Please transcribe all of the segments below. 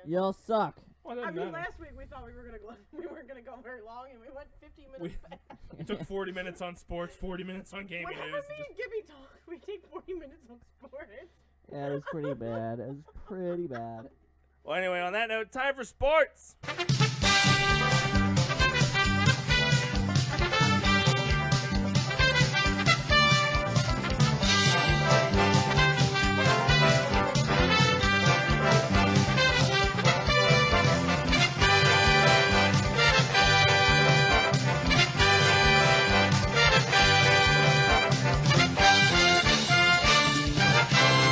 Y'all suck. Well, I mean, last week we thought we weren't gonna go very long, and we went 15 minutes. We took 40 minutes on sports, 40 minutes on gaming Whenever news. me and Gibby talk, we take 40 minutes on sports. Yeah, it was pretty bad. It was pretty bad. Well, anyway, on that note, time for sports.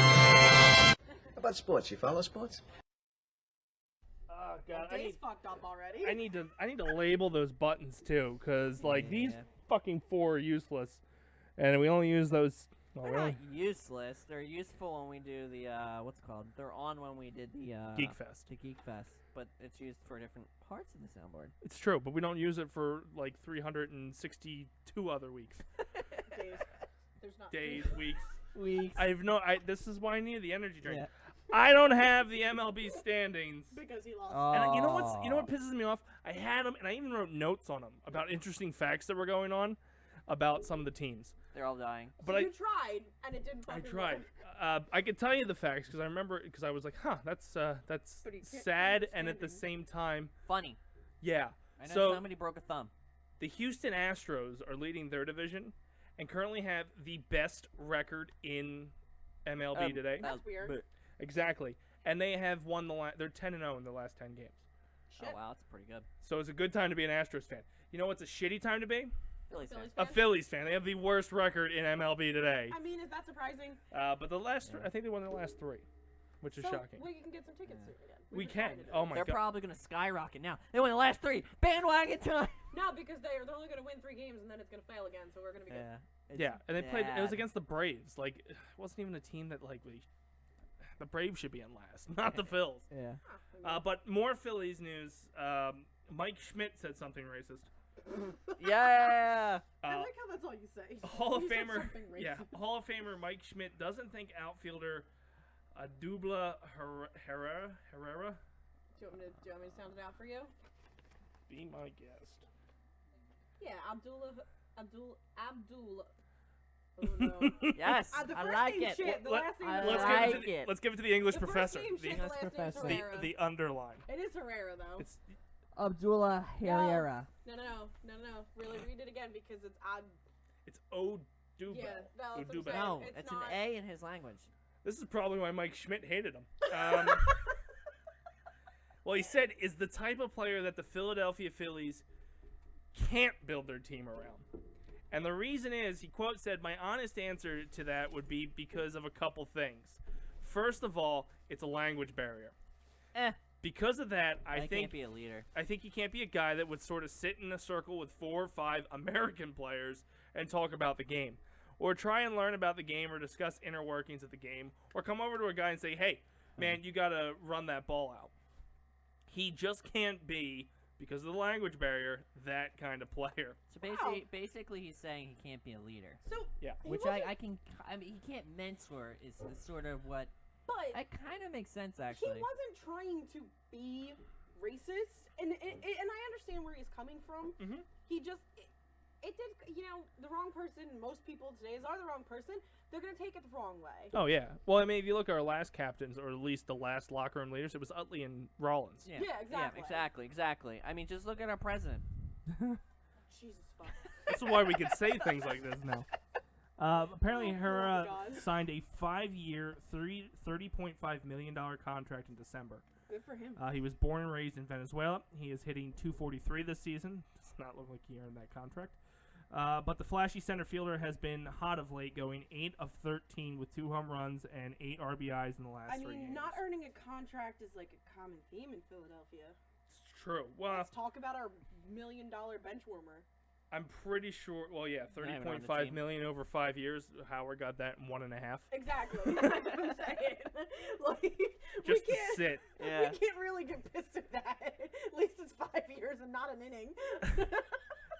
How about sports? You follow sports? Oh God, Dace fucked up already. I need to label those buttons too, because like these fucking 4 are useless, and we only use those. Well, They're not useless. They're useful when we do the what's it called? They're on when we did the Geek Fest. The Geek Fest, but it's used for different parts of the soundboard. It's true, but we don't use it for like 362 other weeks. Days. There's not Days, weeks. Weeks. This is why I need the energy drink. Yeah. I don't have the MLB standings. because he lost. And you know what pisses me off? I had them, and I even wrote notes on them about interesting facts that were going on about some of the teams. They're all dying. But You tried, and it didn't. I fucking tried. work. I could tell you the facts because I remember because I was like, that's But he can't sad, and at the standing. same time, Funny. yeah. I know So somebody broke a thumb. the Houston Astros are leading their division and currently have the best record in MLB today. That's weird. Exactly. And they have won they're 10-0 in the last 10 games. Shit. Oh wow, that's pretty good. So it's a good time to be an Astros fan. You know what's a shitty time to be? Phillies fan. Phillies A fan? Phillies fan. They have the worst record in MLB today. I mean, is that surprising? But the last, I think they won their last 3, which is So shocking. we can get some tickets soon again. We We've been can. trying to do Oh it. my They're god. probably gonna skyrocket now. They won the last 3. Bandwagon time. No, because they're only going to win 3 games, and then it's going to fail again. So we're going to be good. Yeah. It's Yeah, and they played. It was bad. against the Braves. Like, it wasn't even a team that the Braves should be in last, not the Phils. Yeah. But more Phillies news. Mike Schmidt said something racist. Yeah. I like how that's all you say. Hall of You said Famer, something yeah, racist. Hall of Famer Mike Schmidt doesn't think outfielder Dubla Herrera Do you want me to sound it out for you? be my guest. Yeah, Abdullah. Oh no. Yes. The I first like name's it. shit. The Let- last name I is Let's Herrera. give it to like the, it. let's give it to the English The first professor. name's The, shit, the last English name's professor. Herrera. the underline. It is Herrera though. It's Abdullah Herrera. No. Really read it again because it's odd. it's O Dubel. Yeah, no, that's what I'm Odubel. saying. No, It's it's not- an A in his language. This is probably why Mike Schmidt hated him. Well, he said is the type of player that the Philadelphia Phillies can't build their team around. And the reason is, he quote said, my honest answer to that would be because of a couple things. First of all, it's a language barrier. Because of that, I can't be a leader. I think he can't be a guy that would sort of sit in a circle with 4 or 5 American players and talk about the game. Or try and learn about the game or discuss inner workings of the game. Or come over to a guy and say, hey, man, you got to run that ball out. He just can't be, because of the language barrier, that kind of player. So basically, he's saying he can't be a leader. So Yeah. he Which wasn't- I mean, he can't mentor is sort of what. But That kind of makes sense, he actually. wasn't trying to be racist, and I understand where he's coming from. Mhm. He just it did, the wrong person. Most people today are the wrong person. They're gonna take it the wrong way. Oh, yeah. Well, I mean, if you look at our last captains, or at least the last locker room leaders, it was Utley and Rollins. Yeah, exactly. Exactly. I mean, just look at our president. Jesus fuck. This is why we can say things like this now. Apparently, Oh, Herrera God. signed a 5-year, $30.5 million contract in December. Good for him. He was born and raised in Venezuela. He is hitting .243 this season. Does not look like he earned that contract. But the flashy center fielder has been hot of late, going 8 of 13 with 2 home runs and 8 RBIs in the last 3 games. Not earning a contract is like a common theme in Philadelphia. It's true. Well, Let's talk about our $1 million bench warmer. I'm pretty sure. Well, yeah, Not even on the $30.5 team. million over 5 years. Howard got that in 1.5. Exactly. That's what I'm saying. Like, Just we to can't, sit. Yeah. we can't really get pissed at that. At least it's 5 years and not an inning.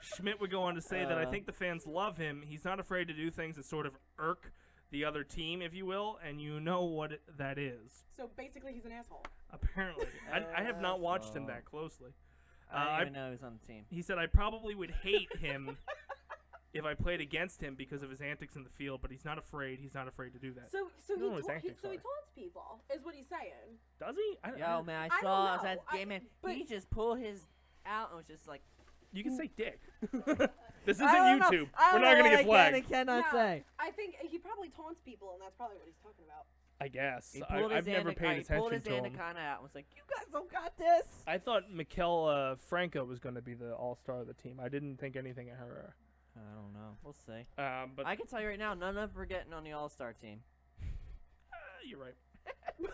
Schmidt would go on to say that I think the fans love him. He's not afraid to do things that sort of irk the other team, if you will, and you know what that is. So basically, he's an asshole. Apparently. I have not watched him that closely. I didn't even know he was on the team. He said, I probably would hate him if I played against him because of his antics in the field, but he's not afraid. He's not afraid to do that. So I he don't know what his taunts antics are. people, is what he's saying. Does he? I Yo, man, I I saw don't know. that game, man. but- He just pulled his out and was just like, You can say dick. This isn't I don't know. YouTube. I We're don't not know going to what get I flagged. can and cannot say. I think he probably taunts people, and that's probably what he's talking about. I guess. He pulled his I've never paid he pulled attention his to him. anaconda out and was like, you guys don't got this. I thought Mikel Franco was going to be the all-star of the team. I didn't think anything of her. I don't know. We'll see. But I can tell you right now, none of them are getting on the All-Star team. you're right. He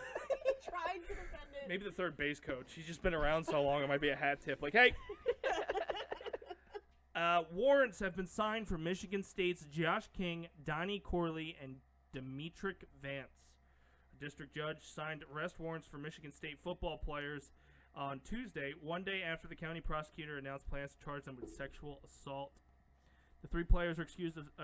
tried to defend it. Maybe the third base coach. He's just been around so long, it might be a hat tip. Like, hey! Warrants have been signed for Michigan State's Josh King, Donnie Corley, and Demetric Vance. A district judge signed arrest warrants for Michigan State football players on Tuesday, one day after the county prosecutor announced plans to charge them with sexual assault. The three players are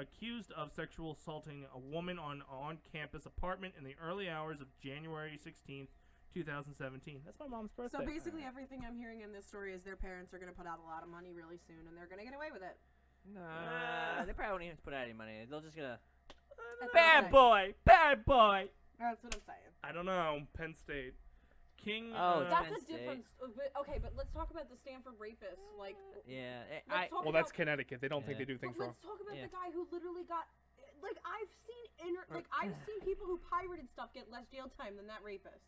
accused of sexual assaulting a woman on on-campus apartment in the early hours of January 16th, 2017. That's my mom's birthday. So basically, everything I'm hearing in this story is their parents are going to put out a lot of money really soon, and they're going to get away with it. Nah, they probably won't even put out any money. They'll just gonna That's bad what I'm saying. boy, bad boy. That's what I'm saying. I don't know. Penn State. King. Oh, That's Penn a State. difference. Okay, but let's talk about the Stanford rapist. Like, Yeah, let's talk Well, about, that's Connecticut. They don't think Yeah. they do things but wrong. let's talk about Yeah. the guy who literally got. Like, I've seen people who pirated stuff get less jail time than that rapist.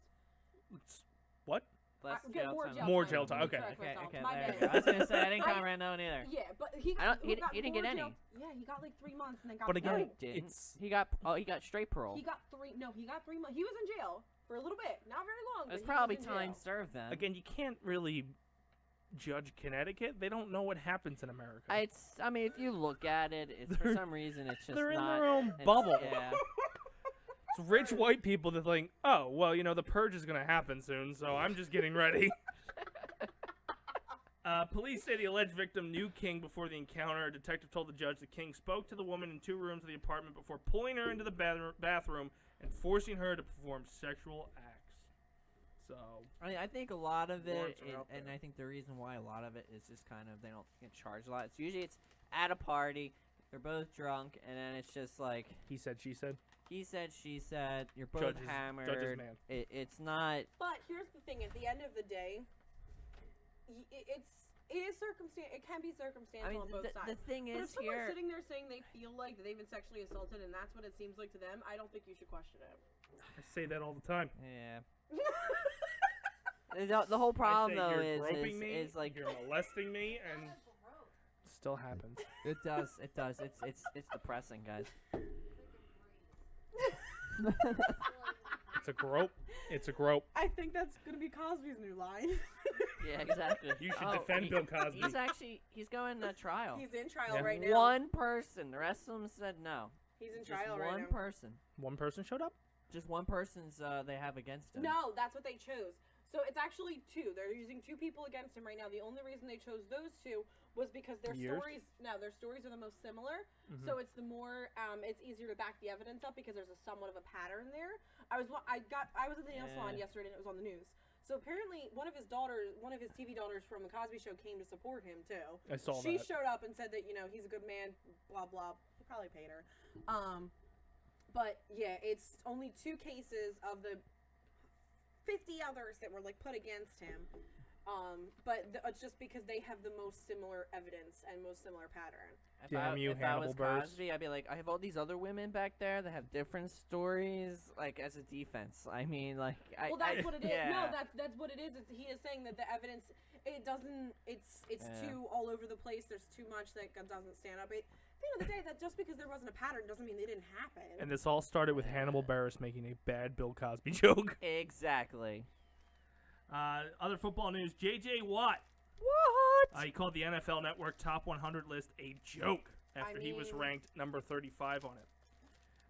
What? Less Get jail more time. jail More time. jail time, Let me okay. correct Okay, myself. okay. My There bad. you go. I was gonna say I didn't count I- right now either. Yeah, but he I don't- he got didn't more get jail- any. Yeah, he got like 3 months and then got. But again, No, he parole. didn't. it's- He got straight parole. He got 3. No, he got 3 months. He was in jail for a little bit, not very long. It's but probably he was in time jail. served then. Again, you can't really judge Connecticut. They don't know what happens in America. I mean, if you look at it, it's for some reason it's just They're in not. their own it's- bubble. Yeah. It's rich white people that think, oh, well, the purge is going to happen soon, so I'm just getting ready. Police say the alleged victim knew King before the encounter. A detective told the judge that King spoke to the woman in 2 rooms of the apartment before pulling her into the bathroom and forcing her to perform sexual acts. So, I mean, I think a lot of it, Warrants are out and there. I think the reason why a lot of it is just kind of they don't get charged a lot. It's usually at a party, they're both drunk, and then it's just like he said, she said. he said, she said, you're both Judge's hammered. man. It's not. But here's the thing: at the end of the day, it can be circumstantial I mean, on both sides. the thing But if is someone's here. sitting there saying they feel like they've been sexually assaulted and that's what it seems like to them, I don't think you should question it. I say that all the time. Yeah. The whole problem I say, though you're groping me, is like you're molesting me, and it still happens. it does. It's depressing, guys. It's a grope. It's a grope. I think that's gonna be Cosby's new line. Yeah, exactly. You should defend Bill Cosby. He's going to trial. He's in trial Yeah. right now. One person. The rest of them said no. He's in Just trial right one now. person. One person showed up? Just one person's they have against him. No, that's what they chose. So it's actually 2. They're using 2 people against him right now. The only reason they chose those 2 was because their Years? stories. No, their stories are the most similar. Mhm. So it's the more. It's easier to back the evidence up because there's somewhat of a pattern there. I was at the nail salon yesterday and it was on the news. So apparently one of his TV daughters from the Cosby Show came to support him too. I saw She that. showed up and said that he's a good man. Blah blah. He probably paid her. But yeah, it's only 2 cases of the 50 others that were put against him. But it's just because they have the most similar evidence and most similar pattern. If I was Hannibal Buress. Cosby, I'd be like, I have all these other women back there that have different stories, as a defense. I mean, Well, that's what it is. Yeah. No, that's what it is. He is saying that the evidence, it doesn't. It's Yeah. too all over the place. There's too much that doesn't stand up. At the end of the day, that just because there wasn't a pattern doesn't mean they didn't happen. And this all started with Hannibal Buress making a bad Bill Cosby joke. Exactly. Other football news, J.J. Watt. What? He called the NFL Network Top 100 list a joke after he was mean- ranked number 35 on it.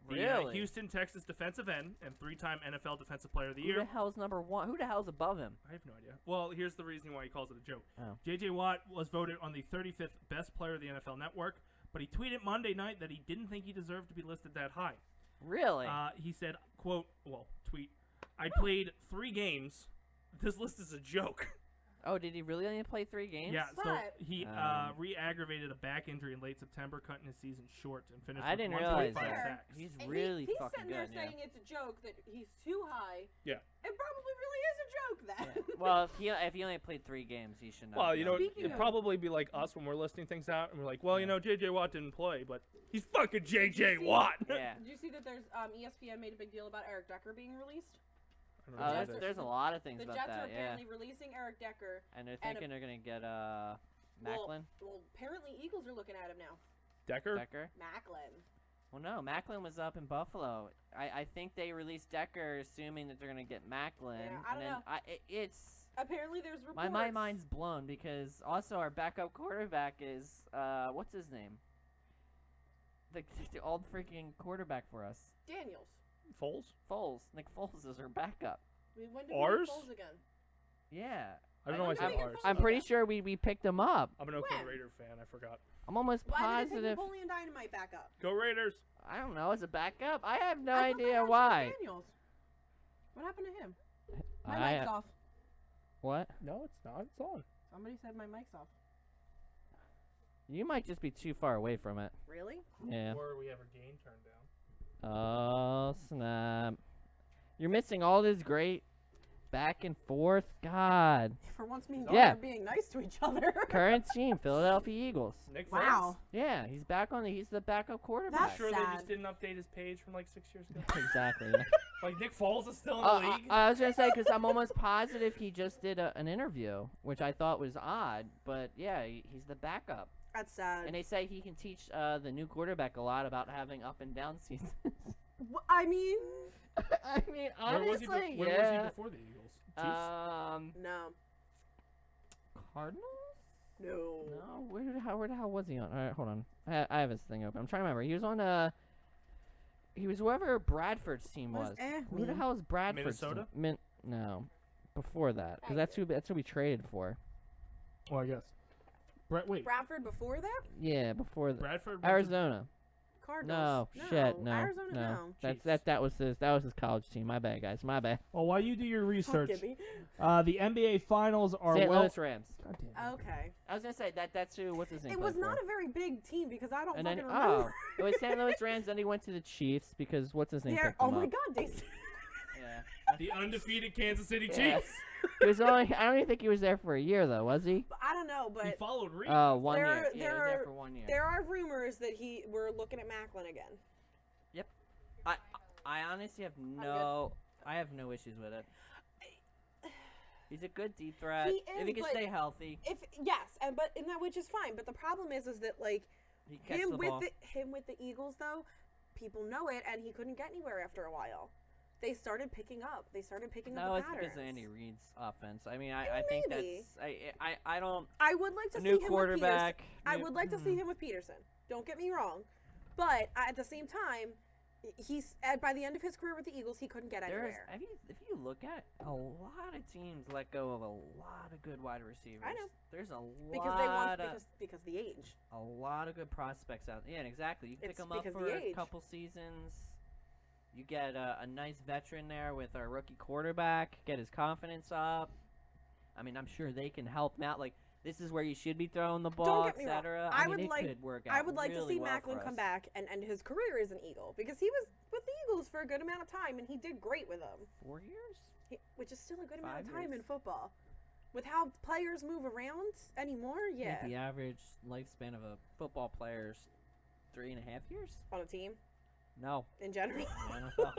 The Really? Houston, Texas defensive end and 3-time NFL Defensive Player of the Who the Year. hell's number 1? Who the hell's above him? I have no idea. Well, here's the reason why he calls it a joke. Oh. J.J. Watt was voted on the 35th best player of the NFL Network, but he tweeted Monday night that he didn't think he deserved to be listed that high. Really? He said, quote, tweet, I played 3 games. This list is a joke. Oh, did he really only play 3 games? Yeah, so But- he re-aggravated a back injury in late September, cutting his season short and finished I with didn't 1.5 realize that. sacks. He's And really he's fucking sitting there good. saying it's a joke that he's too high. Yeah. It probably really is a joke then. Yeah. Well, if he only played 3 games, he should not. Well, you know, Speaking it'd of- probably be like us when we're listing things out, and we're like, well, you know, J.J. Watt didn't play, but he's fucking J.J. see- Watt. Yeah. Did you see that there's ESPN made a big deal about Eric Decker being released? I don't know about Jets There's this. a lot of things The about Jets that. are Yeah. apparently releasing Eric Decker. And they're and thinking they're gonna get Macklin, Well, apparently Eagles are looking at him now. Decker? Decker. Macklin. Well, no, Macklin was up in Buffalo. I think they released Decker, assuming that they're gonna get Macklin. Yeah, I don't know. It's Apparently there's reports. my mind's blown because also our backup quarterback is what's his name? The old freaking quarterback for us, Daniels. Foles? Foles. Nick Foles is our backup. When did Ours? we get Foles again? Yeah. I don't know why I When said did we get ours. Foles I'm pretty again? sure we picked him up. I'm an Oakland When? Raider fan. I forgot. I'm almost Why did they positive. take Napoleon Dynamite back up? Go Raiders. I don't know. As a backup, I have no I thought they idea had why. Chase Daniels. What happened to him? My I mic's off. what? No, it's not. It's on. Somebody said my mic's off. You might just be too far away from it. Really? Yeah. Or we have our gain turned down. Oh snap! You're missing all this great back and forth. God. For once, me and Yeah. Gary are being nice to each other. Current team, Philadelphia Eagles. Nick Foles? Wow. Yeah, he's back on he's the backup I'm quarterback. That's sure they sad. just didn't update his page from like 6 years ago. Exactly. Yeah. Like Nick Foles is still in the league. I was gonna say because I'm almost positive he just did an interview, which I thought was odd, but yeah, he's the backup, That's sad. and they say he can teach the new quarterback a lot about having up and down seasons. I mean, I mean, Where was he? honestly, Where was yeah. he before the Eagles? Chiefs? no. Cardinals? No. No, where the hell was he on? All right, hold on. I have his thing open. I'm trying to remember. He was on he was whoever Bradford's team What was. does Who the mean? hell is Bradford's Minnesota? team? No, before that, because Thank that's who we traded for. Well, I guess. Wait. Bradford before that? Yeah, before that. Bradford. went to- Arizona. Cardinals. No, shit, no, Arizona, no. That's that was his college team. My bad, guys. My bad. Well, while you do your Fuck research, Gibby. the NBA Finals are St. well. Louis Rams. God damn it. Okay. I was gonna say that's who. What's his name? It was played not for. a very big team because I don't And fucking then remember. it was St. Louis Rams. Then he went to the Chiefs because what's his name? Yeah. picked Oh him my up. God, Dace. Yeah. The undefeated Kansas City Yeah. Chiefs. He was only. I don't even think he was there for a year though, was he? I don't know, He but followed Reed. Oh, 1 There- year. Yeah, he there was there are- for 1 year. there are rumors that we're looking at Macklin again. I honestly have good. I have no issues with it. He's a good deep threat. He if is, he can but stay healthy, Yes, and that which is fine. But the problem is that like he can catch him the with ball. him with the Eagles though, people know it, and he couldn't get anywhere after a while. They started picking up. They started picking up No, the it's patterns. because of Andy Reid's offense. I mean, I think Maybe. that's I don't. I would like to A see new him quarterback. with Peterson. I would like to see him with Peterson. Don't get me wrong, but at the same time, he's by the end of his career with the Eagles, he couldn't get There's, anywhere. if you look at a lot of teams let go of a lot of good wide receivers. I know. There's a Because they want lot of because the age. a lot of good prospects out. Yeah, exactly. You pick It's them up because for the a age. couple seasons. You get a nice veteran there with our rookie quarterback. Get his confidence up. I mean, I'm sure they can help him out. Like this is where you should be throwing the ball, get me wrong. etc. I mean, would it like- could work out I would like to really see well Macklin for come us. back and end his career as an Eagle because he was with the Eagles for a good amount of time and he did great with them, 4 years. which is still a good amount 5 of time years. in football. With how players move around anymore, I think yeah, the average lifespan of a football player is 3.5 years. on a team No, in general. the NFL.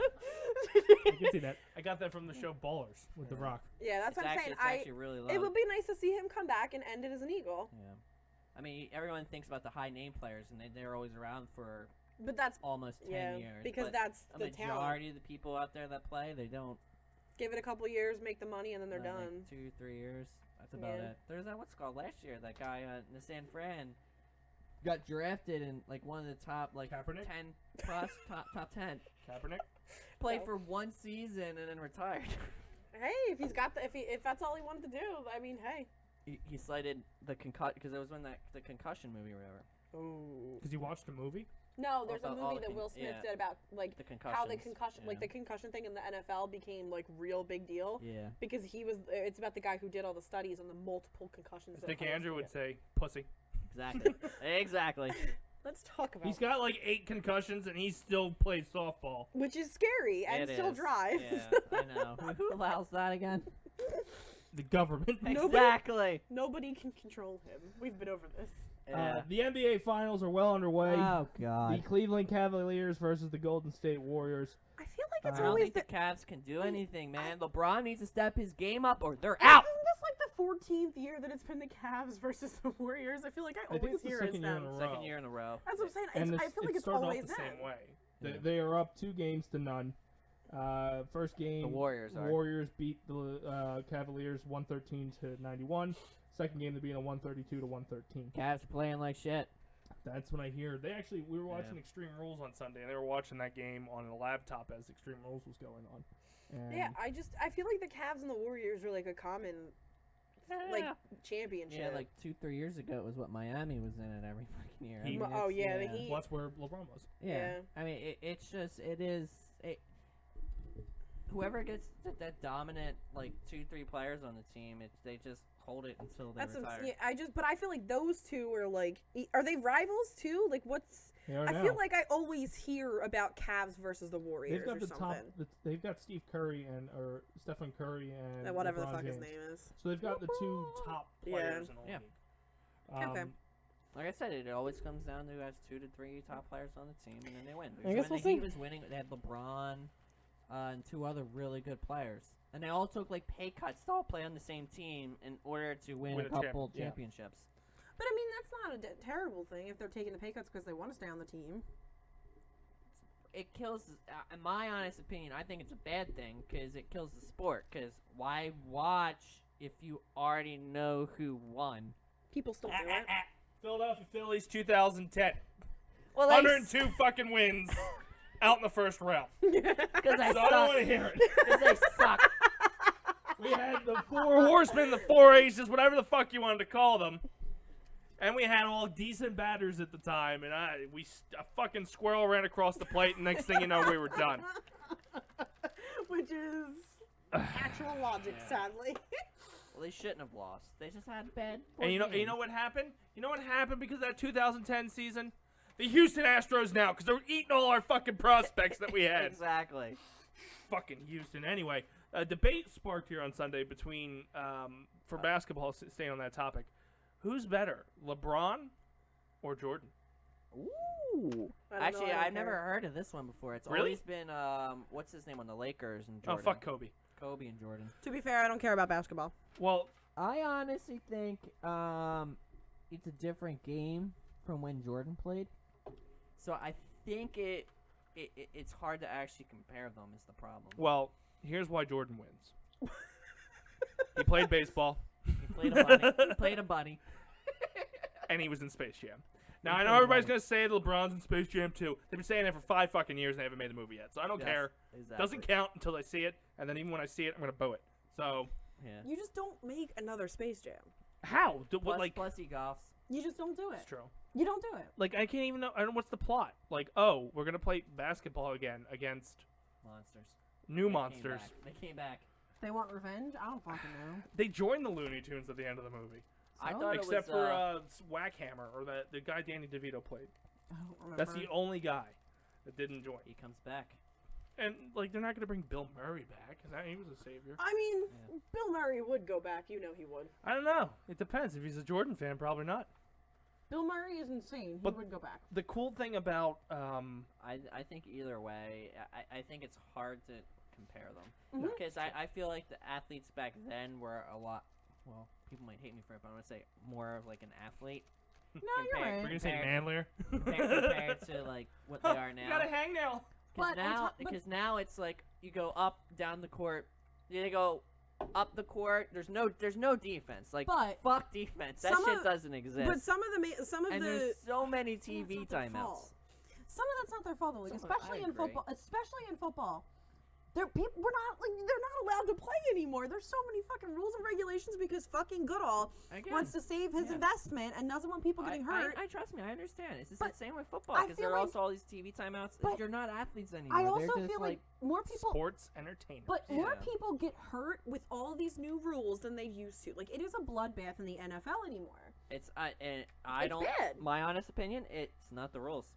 I can see that. I got that from the show Ballers with The Rock. Yeah, that's It's what I'm actually, saying. it's actually really low. It would be nice to see him come back and end it as an Eagle, Yeah. I mean, everyone thinks about the high name players, and they're always around for but that's almost 10 yeah years. because but that's a the talent. majority of the people out there that play, they don't. Give it a couple years, make the money, and then they're like done. 2-3 years. That's about Yeah. it. There's that what's it called last year. That guy in the San Fran got drafted in like one of the top like Kaepernick? 10 plus top 10. Kaepernick. Played No. for 1 season and then retired. Hey, if he's got if that's all he wanted to do, I mean, hey. he cited the concussion because it was when the concussion movie or whatever. Oh. Because you watched the movie. No, there's a About all movie the that Will Smith yeah. did about like The how the concussions, concussion, yeah. like the concussion thing in the NFL became like real big deal Yeah. because it's about the guy who did all the studies on the multiple concussions. As that Nick players Andrew can would get. say, pussy. Exactly. Exactly. Let's talk about He's got like 8 concussions and he still plays softball. which is scary and It still is. drives. Yeah, I know. Who allows that again? The government. Exactly. Nobody can control him. We've been over this. Yeah. The NBA Finals are well underway. Oh The God. Cleveland Cavaliers versus the Golden State Warriors. I feel like I it's don't always think the. the Cavs can do anything, man. LeBron needs to step his game up, or they're Isn't out. this like the 14th year that it's been the Cavs versus the Warriors? I feel like I think always it's the hear it's second year them. in a row. Second year in a row. That's what I'm saying. And I feel like it it's started always off them. the same way. Yeah. They are up 2 games to none. First game, The Warriors are. Warriors beat the Cavaliers 113 to 91. Second game, they beat them 132 to 113. Cavs playing like shit. That's when I hear we were watching Yeah. Extreme Rules on Sunday, and they were watching that game on a laptop as Extreme Rules was going on. And Yeah, I feel like the Cavs and the Warriors are like a common like championship. Yeah, like 2-3 years ago, it was what Miami was in it every fucking year. I Heat. mean, Oh, it's- yeah, the Heat. Well, that's where LeBron was. Yeah. Yeah. I mean, it's just it is. Whoever gets that dominant like 2-3 players on the team, they just hold it until they That's what retire. but I feel like those two are like, are they rivals too? Like, what's? they are I now. feel like I always hear about Cavs versus the Warriors they've got or the something. top. They've got Steve Curry or Stephen Curry and Whatever the LeBron fuck his James. name is. So they've got the 2 top. Players in the Yeah. league. Okay. Like I said, it always comes down to who has 2 to 3 top players on the team, and then they win. I guess Because we'll when the Heat see. was winning, they had LeBron and 2 other really good players, and they all took like pay cuts to all play on the same team in order to win Win a a couple yeah. championships. But I mean, that's not a terrible thing if they're taking the pay cuts because they want to stay on the team. It kills, in my honest opinion, I think it's a bad thing because it kills the sport. Because why watch if you already know who won? People still do it. Philadelphia Phillies 2010. Well, 102 fucking wins out in the first round. because I So I don't want to suck. hear it. Because they suck. We had the 4 horsemen, the 4 aces, whatever the fuck you wanted to call them. And we had all decent batters at the time, and a fucking squirrel ran across the plate, and next thing you know, we were done. Which is actual logic, sadly. Well, they shouldn't have lost. They just had bad. And you know games. what happened? You know what happened because of that 2010 season? The Houston Astros now, because they're eating all our fucking prospects that we had. Exactly. Fucking Houston. Anyway, a debate sparked here on Sunday between, for basketball, staying on that topic, who's better, LeBron or Jordan? Ooh. I don't Actually, know, I don't I've never care. heard of this one before. It's Really? always been what's his name on the Lakers and Jordan. Oh, fuck Kobe. Kobe and Jordan. To be fair, I don't care about basketball. Well, I honestly think it's a different game from when Jordan played. So I think it's hard to actually compare them is the problem. here's why Jordan wins. He played baseball, He played a bunny. He played a bunny. and he was in Space Jam. Now, I know everybody's going to say LeBron's in Space Jam too. They've been saying that for 5 fucking years, and they haven't made the movie yet. So I don't Yes, care. Exactly. Doesn't count until I see it, and then even when I see it, I'm going to boo it. So, Yeah. You just don't make another Space Jam. how? Plus he golfs. You just don't do it. It's true. You don't do it. Like, I can't even know. I don't know what's the plot. Like, oh, we're going to play basketball again against Monsters. new They monsters. They came back. They want revenge? I don't fucking know. They joined the Looney Tunes at the end of the movie. I So? thought Except it was, for Wackhammer, or the guy Danny DeVito played. I don't remember. That's the only guy that didn't join. he comes back. And, like, they're not going to bring Bill Murray back. He was a savior. I mean, Yeah. Bill Murray would go back. You know he would. I don't know. It depends. If he's a Jordan fan, probably not. Bill Murray is insane. He But- would go back. The cool thing about I think either way, I think it's hard to compare them. Mhm. Because I feel like the athletes back then were a lot, well, people might hate me for it, but I'm going to say more of like an athlete. No, you're Compared- we're right. gonna say Compared- manlier. compared to like what they are You got a now. hangnail. Because But on now, top- but- because now it's like you go up, down the court. They go up the court. There's no defense. Like But fuck defense. That some shit of- doesn't exist. But some of and the there's so many some of TV it's not their timeouts. fault. Some of that's not their fault though. Like Some of it, I especially in agree. football. Especially in football. We're not they're not allowed to play anymore. There's so many fucking rules and regulations because fucking Goodall wants to save his investment and doesn't want people getting hurt. I trust me. I understand. It's the same with football I because feel there are like- also all these TV timeouts. but You're not athletes anymore. I also They're just feel like more people Sports entertainment. But more Yeah. people get hurt with all these new rules than they used to. Like, it is a bloodbath in the NFL anymore. It's It's don't. bad. My honest opinion, it's not the rules.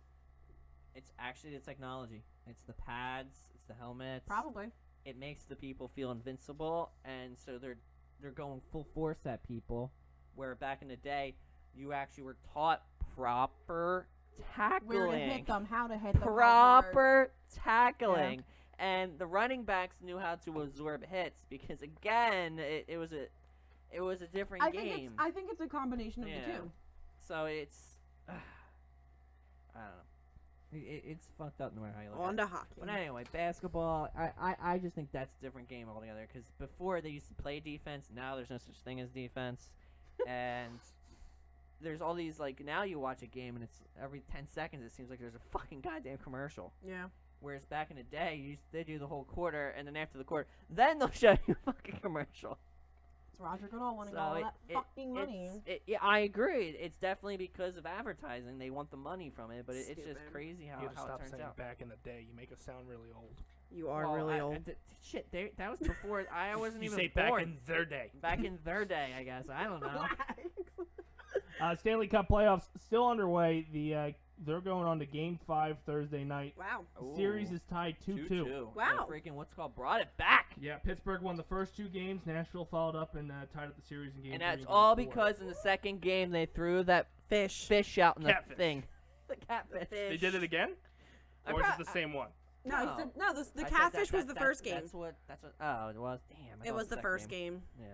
It's actually the technology. It's the pads. It's the helmets. Probably. It makes the people feel invincible, and so they're going full force at people. Where back in the day, you actually were taught proper tackling. Where to hit them, how to hit them. Proper tackling. And the running backs knew how to absorb hits because again, it was a different game. I think it's a combination of the two. So it's I don't know. It's fucked up no matter how you look at it. On to hockey. But anyway, basketball, I just think that's a different game altogether because before they used to play defense, now there's no such thing as defense. And there's all these, like, now you watch a game and it's every 10 seconds it seems like there's a fucking goddamn commercial. Yeah. Whereas back in the day, they do the whole quarter, and then after the quarter, then they'll show you a fucking commercial. It's Roger Goodall wanting all that fucking money. Yeah, I agree. It's definitely because of advertising. They want the money from it, but it's just Stupid. crazy how You it have to stop turns saying out. back in the day. You make us sound really old. You are really old. Shit, that was before. I wasn't You even say born. back in their day. Back in their day, I guess. I don't know. Stanley Cup playoffs still underway. They're going on to Game 5 Thursday night. Wow. The series is tied 2-2. Wow. Freaking what's called brought it back. Yeah, Pittsburgh won the first 2 games. Nashville followed up and tied up the series in Game 3. And that's Game all 4. because in the second game they threw that Fish. out in the Catfish. thing. The catfish. They did it again? Or is it the same one? No, No. the I said catfish was the first game. That's what. Oh, it was. Damn. I It thought was the second first game. Yeah.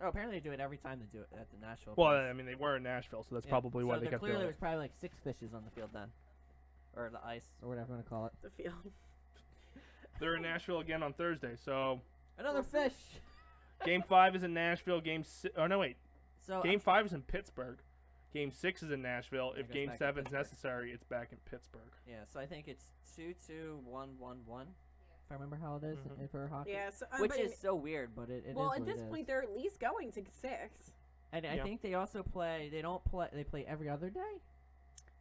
Oh, apparently they do it every time they do it at the Nashville. Well, place. I mean, they were in Nashville, so that's Yeah. probably why So they there kept clearly doing was it. probably like 6 fishes on the field then, or the ice, or whatever you want to call it. The field. They're in Nashville again on Thursday, so Another fish. Game 5 is in Nashville. Game 5 is in Pittsburgh. Game 6 is in Nashville. If goes Game back to 7 is Pittsburgh. necessary, it's back in Pittsburgh. Yeah, so I think it's 2-2-1-1-1. If I remember how it is for hockey. Yeah. So, Which but is so weird, but it is well, what at this it is. point, they're at least going to 6. And I Yeah. think they also play. They don't play. They play every other day.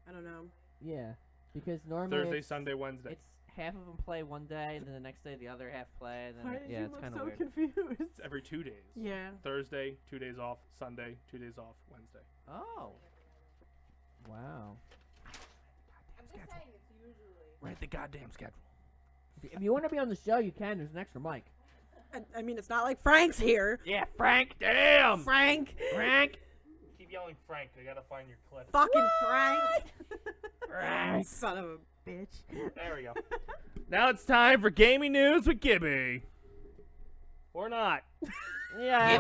I don't know. Yeah, because normally Thursday, it's, Sunday, Wednesday. It's half of them play one day, and then the next day the other half play. And then Why did yeah, you it's look kind of so weird. confused? It's every 2 days. Yeah. Thursday, 2 days off. Sunday, 2 days off. Wednesday. Oh. Wow. I'm just saying it's usually. Write the goddamn schedule. If you want to be on the show, you can. There's an extra mic. I mean, it's not like Frank's here. Yeah, Frank. Damn! Frank. Keep yelling Frank. I gotta find your clip. Fucking Frank. Frank. Son of a bitch. There we go. Now it's time for gaming news with Gibby. Or not. Yeah.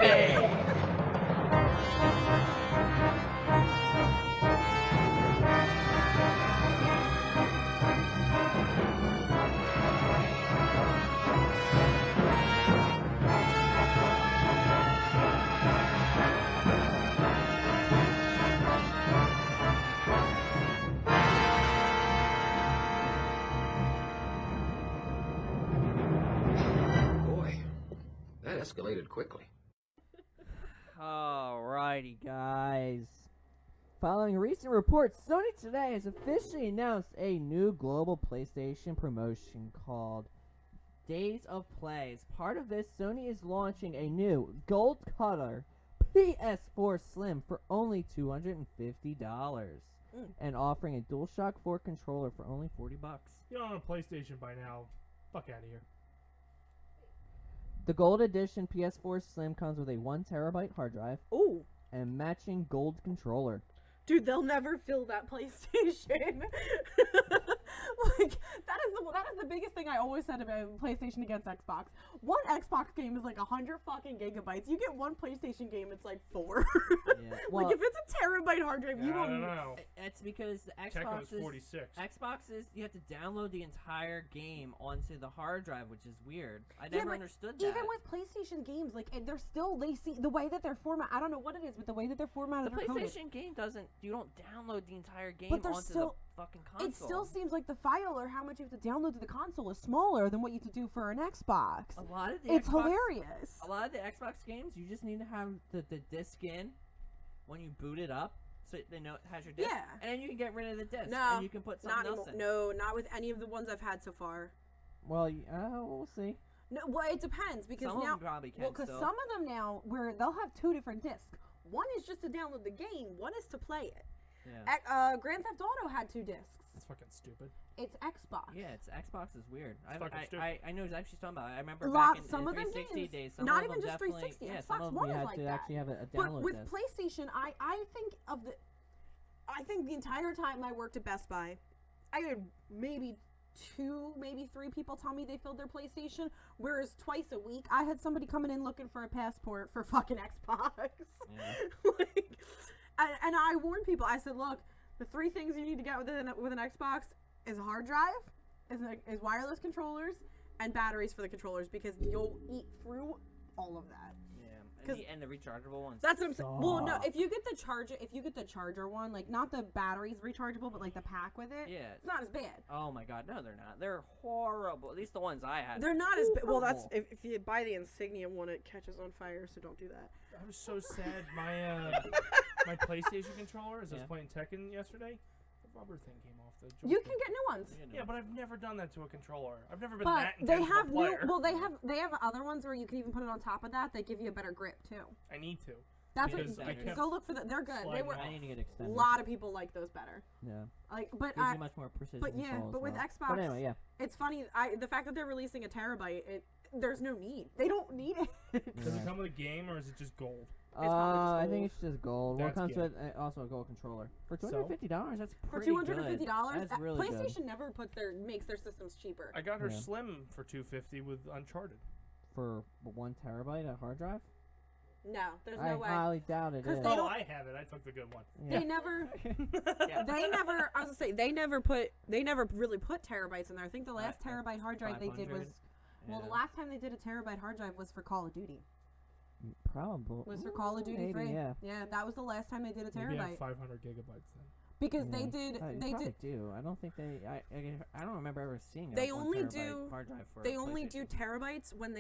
Boy, that escalated quickly. Alrighty, guys. Following recent reports, Sony today has officially announced a new global PlayStation promotion called Days of Play. As part of this, Sony is launching a new gold color PS4 Slim for only $250 and offering a DualShock 4 controller for only $40. You don't own a PlayStation by now. Fuck out of here. The gold edition PS4 Slim comes with a 1 terabyte hard drive Ooh. and matching gold controller. Dude, they'll never fill that PlayStation. Like, that is the biggest thing I always said about PlayStation against Xbox. One Xbox game is like 100 fucking gigabytes. You get one PlayStation game, it's like 4. Yeah. Well, Like, if it's a terabyte hard drive, you I will. don't know. it's because the Tekken Xbox was is 46. Xbox is you have to download the entire game onto the hard drive, which is weird. I Yeah, never but understood that. Even with PlayStation games, like, they're still, they see the way that they're formatted. I don't know what it is, but the way that they're formatted the or coded. PlayStation game doesn't. You don't download the entire game But they're onto still. the fucking console. It still seems like the file or how much you have to download to the console is smaller than what you have to do for an Xbox. A lot of the It's Xbox, hilarious. A lot of the Xbox games, you just need to have the disc in when you boot it up, so they know it has your disc. Yeah. And then you can get rid of the disc. No, and you can put something else in. No, not with any of the ones I've had so far. Well, we'll see. No, well, it depends because Some now, of them probably can well, because still. some of them now where they'll have 2 different discs. One is just to download the game. One is to play it. Yeah. Grand Theft Auto had 2 discs. It's fucking stupid. It's Xbox. Yeah, Xbox is weird. fucking stupid. I know exactly what you're talking about. I remember Lot, back in some the of them 360 games, days. Some not of even them just definitely, 360. Yeah, Xbox some of them One you is had like to that. actually have a But download with disc. PlayStation, I think the entire time I worked at Best Buy, I had maybe 2, maybe 3 people tell me they filled their PlayStation, whereas twice a week I had somebody coming in looking for a passport for fucking Xbox. Yeah. Like, and I warned people. I said, look, the 3 things you need to get with an Xbox is a hard drive, is wireless controllers, and batteries for the controllers, because you'll eat through all of that. Yeah, and the rechargeable ones. That's what I'm saying. Well, no, if you get the charger one, like not the batteries rechargeable, but like the pack with it, Yeah. it's not as bad. Oh my god, no, they're not. They're horrible. At least the ones I had. They're not as bad. Well, that's Horrible. if you buy the Insignia one, it catches on fire, so don't do that. I was so sad. My PlayStation controller, as I was Yeah. playing Tekken yesterday, the rubber thing came off the joystick. You can get new ones. Yeah, but I've never done that to a controller. I've never been But that they intense have of a player. they have other ones where you can even put it on top of that. They give you a better grip too. I need to. That's Because what. I kept Go look for that. They're good. They sliding were. off. I need to get A extended. lot of people like those better. Yeah. Like, but Gives you much more precision but yeah, control as but with well. Xbox, But anyway, yeah. it's funny. The fact that they're releasing a terabyte, there's no need. They don't need it. Does Yeah. it come with a game or is it just gold? probably just I think gold. it's just gold. That's What comes good. with also a gold controller for So? $250? That's For pretty $250, That's really PlayStation good. never makes their systems cheaper. I got her Yeah. Slim for $250 with Uncharted. For 1 terabyte a hard drive. No, there's I no way. highly doubt it 'Cause is. they Oh, don't- I have it. I took the good one. Yeah. They never. Yeah. They never. I was gonna say they never really put terabytes in there. I think the last terabyte hard drive they did was. 500. Well, the Yeah. last time they did a terabyte hard drive was for Call of Duty. Probably. Was for Call of Duty Maybe, 3. Yeah. that was the last time they did a Maybe I have terabyte. 500 gigabytes then. Because Yeah. they did. You They probably did. do. I don't think they. I don't remember ever seeing. They a 1 only terabyte do- hard drive for They only do PlayStation. terabytes when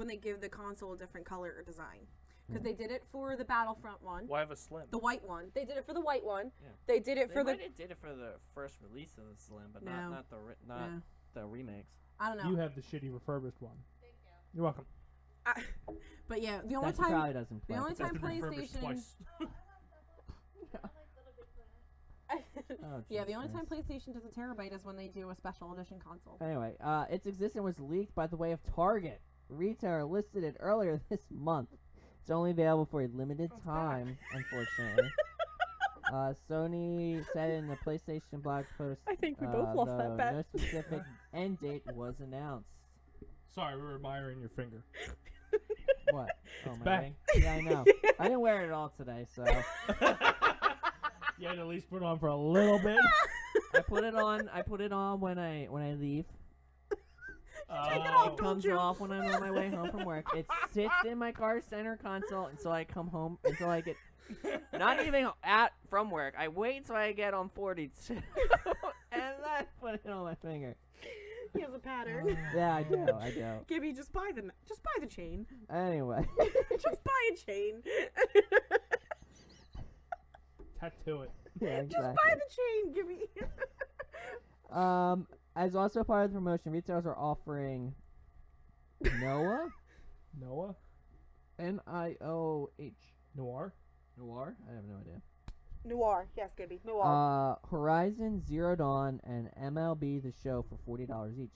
they give the console a different color or design. Because Hmm. they did it for the Battlefront one, Well, I have a Slim. the white one. They did it for the white one. Yeah. They did it They for the. might have did it for the first release of the Slim, but No. not Yeah. the remakes. I don't know. You have the shitty refurbished one. Thank you. You're welcome. But yeah, the only That time. probably doesn't play. only That's time been refurbished PlayStation- twice. Oh, Yeah, the only time Jesus. PlayStation does a terabyte is when they do a special edition console. Anyway, its existence was leaked by the way of Target. Retailer listed it earlier this month. It's only available for a limited time, unfortunately. Sony said in the PlayStation blog post, I think we both lost that though bet. no specific end date was announced. Sorry, we were admiring your finger. What? Oh, my back. ring? Yeah, I know. I didn't wear it all today, so You had to at least put it on for a little bit. I put it on when I leave. Take it off, It comes off when I'm on my way home from work. It sits in my car center console until I come home, until I get, not even from work. I wait until I get on 42, and then put it on my finger. He has a pattern. Yeah, I do. Gibby, just buy the chain. Anyway, Just buy a chain. Tattoo it. yeah, Just exactly. buy the chain, Gibby. As also part of the promotion, retailers are offering Noah, Noah? N-I-O-H, Noir? Noir. I have no idea. Noir, yes, Gibby. Noir. Horizon Zero Dawn and MLB The Show for $40 each.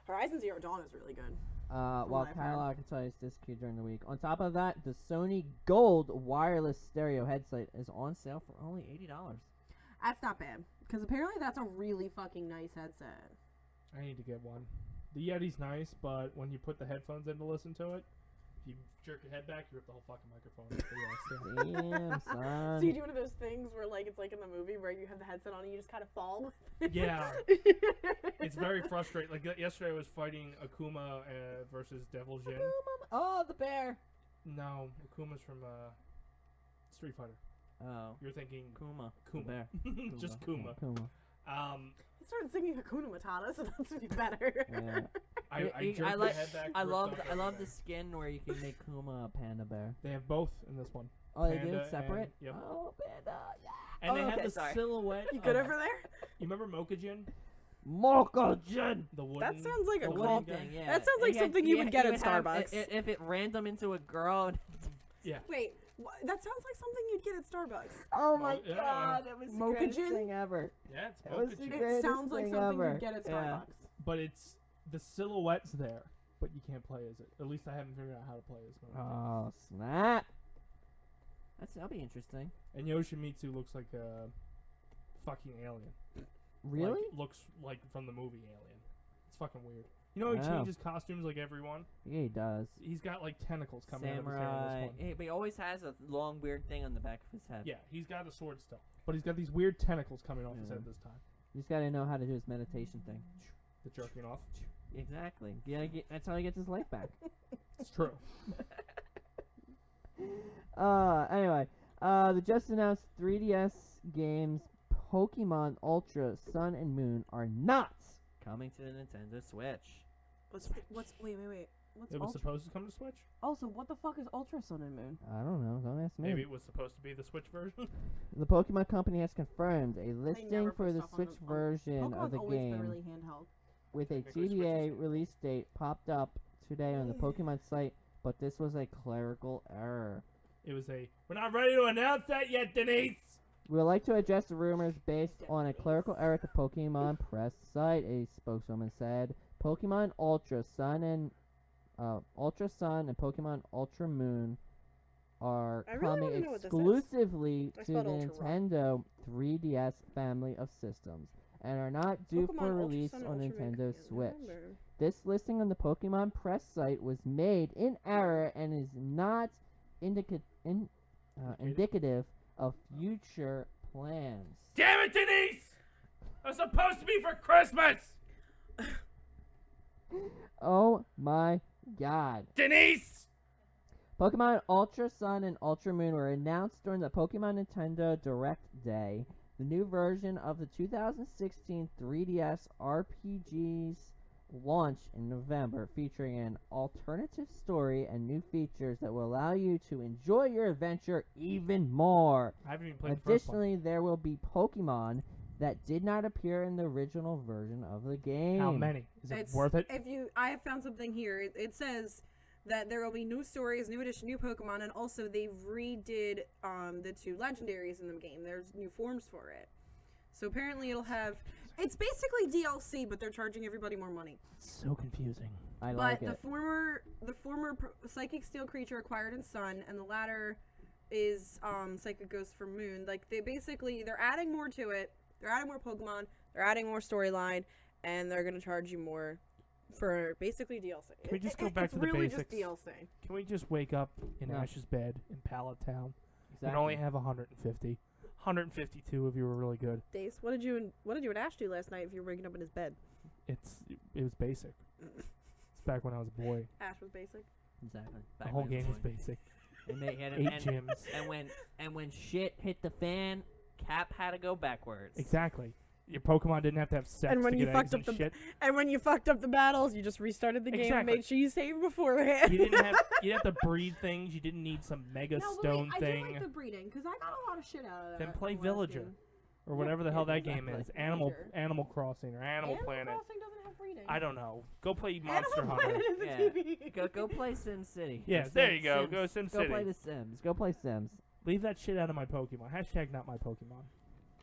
Horizon Zero Dawn is really good. While what I've heard. catalog can tell you it's discontinued during the week. On top of that, the Sony Gold wireless stereo headset is on sale for only $80. That's not bad. Because apparently that's a really fucking nice headset. I need to get one. The Yeti's nice, but when you put the headphones in to listen to it, if you jerk your head back, you rip the whole fucking microphone off. So yeah, Damn, son. So you do one of those things where, like, it's like in the movie where you have the headset on and you just kind of fall. Yeah. It's very frustrating. Like yesterday, I was fighting Akuma versus Devil Jin. Oh, the bear. No, Akuma's from Street Fighter. Oh. You're thinking Kuma. Kuma. Bear. Just Kuma. Yeah, Kuma. He started singing Hakuna Matata, so that's be better. Yeah. I jerked my head back. I ripped love off I love the everything. skin where you can make Kuma a panda bear. They have both in this one. Oh, they do Panda it separate? and- yep. Oh, panda. Yeah. And they Oh, have okay, the sorry. silhouette. You good of- over there? You remember Mokujin? Mokujin. The wooden. That sounds like a The the call. wooden thing, yeah. That sounds like And something you would get at have- Starbucks. If it random into a girl. Yeah. Wait, that sounds like something you'd get at Starbucks. Oh my yeah. god, it was the greatest Mokujin? thing ever. Yeah, it's It was the Mokujin. greatest It sounds like thing something ever. you'd get at Yeah. Starbucks. But it's the silhouette's there, but you can't play as it. At least I haven't figured out how to play as Mokujin. Oh, snap. That'll be interesting. And Yoshimitsu looks like a fucking alien. Really? Like, looks like from the movie Alien. It's fucking weird. You know he Wow. changes costumes like everyone? Yeah, he does. He's got like tentacles coming out of his hair in Samurai. this one. But he always has a long, weird thing on the back of his head. Yeah, he's got a sword still. But he's got these weird tentacles coming off his Yeah. head this time. You just gotta know how to do his meditation thing. The jerking off. Exactly. That's how he gets his life back. It's true. Anyway, the just announced 3DS games Pokemon Ultra Sun and Moon are not coming to the Nintendo Switch. Wait. What's It was supposed to come to Switch? Also, what the fuck is Ultra Sun and Moon? I don't know. Don't ask me. Maybe it was supposed to be the Switch version? The Pokemon Company has confirmed a They listing never for put the stuff on Switch version Pokemon's of the always been game really handheld. with a Technically, Switch TBA is- release date popped up today on the Pokemon site, but this was a clerical error. It was a, we're not ready to announce that yet, Denise! We would like to address the rumors based on a clerical error at the Pokemon press site, a spokeswoman said. Pokemon Ultra Sun and Pokemon Ultra Moon are I really coming wanna know what this is. exclusively I to spelled the Ultra wrong. Nintendo 3DS family of systems and are not due Pokemon for Ultra release Sun, on Ultra Moon Nintendo coming in Switch. November. This listing on the Pokemon press site was made in error and is not indicative of future plans. Damn it, Denise! It was supposed to be for Christmas! Oh my god. Denise! Pokemon Ultra Sun and Ultra Moon were announced during the Pokemon Nintendo Direct Day. The new version of the 2016 3DS RPGs launched in November, featuring an alternative story and new features that will allow you to enjoy your adventure even more. I haven't even played the first one. Additionally, there will be Pokemon that did not appear in the original version of the game. How many? Is it It's- worth it? I have found something here. It says that there will be new stories, new edition, new Pokemon, and also they redid the two legendaries in the game. There's new forms for it. So apparently it'll have. It's basically DLC, but they're charging everybody more money. So confusing. I But like the it. former psychic steel creature acquired in Sun, and the latter is psychic ghost from Moon. Like they're adding more to it. They're adding more Pokemon. They're adding more storyline, and they're gonna charge you more for basically DLC. Can we just go back it's to the really basics? just DLC. Can we just wake up in No. Ash's bed in Pallet Town Exactly. and only have 150? 152 if you were really good. Dace, what did you and Ash do last night if you were waking up in his bed? It was basic. It's back when I was a boy. Ash was basic. Exactly. The whole game was basic. And 8 gyms. And when shit hit the fan, Cap had to go backwards. Exactly. Your Pokemon didn't have to have sex And when to you get fucked eggs up and the shit. And when you fucked up the battles, you just restarted the game and Exactly. made sure you saved beforehand. You didn't have you didn't have to breed things. You didn't need some mega stone I thing. do like the breeding because I got a lot of shit out of that. Then play from last Villager. game. Or whatever the hell that game exactly. is. Animal Villager. Crossing or Animal Planet. Crossing doesn't have breeding. I don't know. Go play Monster Animal Hunter. Planet is a Yeah. TV. Go play Sim City. Yeah, Or there you go. Go Sims. Sim Go play City. the Sims. Go play Sims. Leave that shit out of my Pokemon. Hashtag not my Pokemon.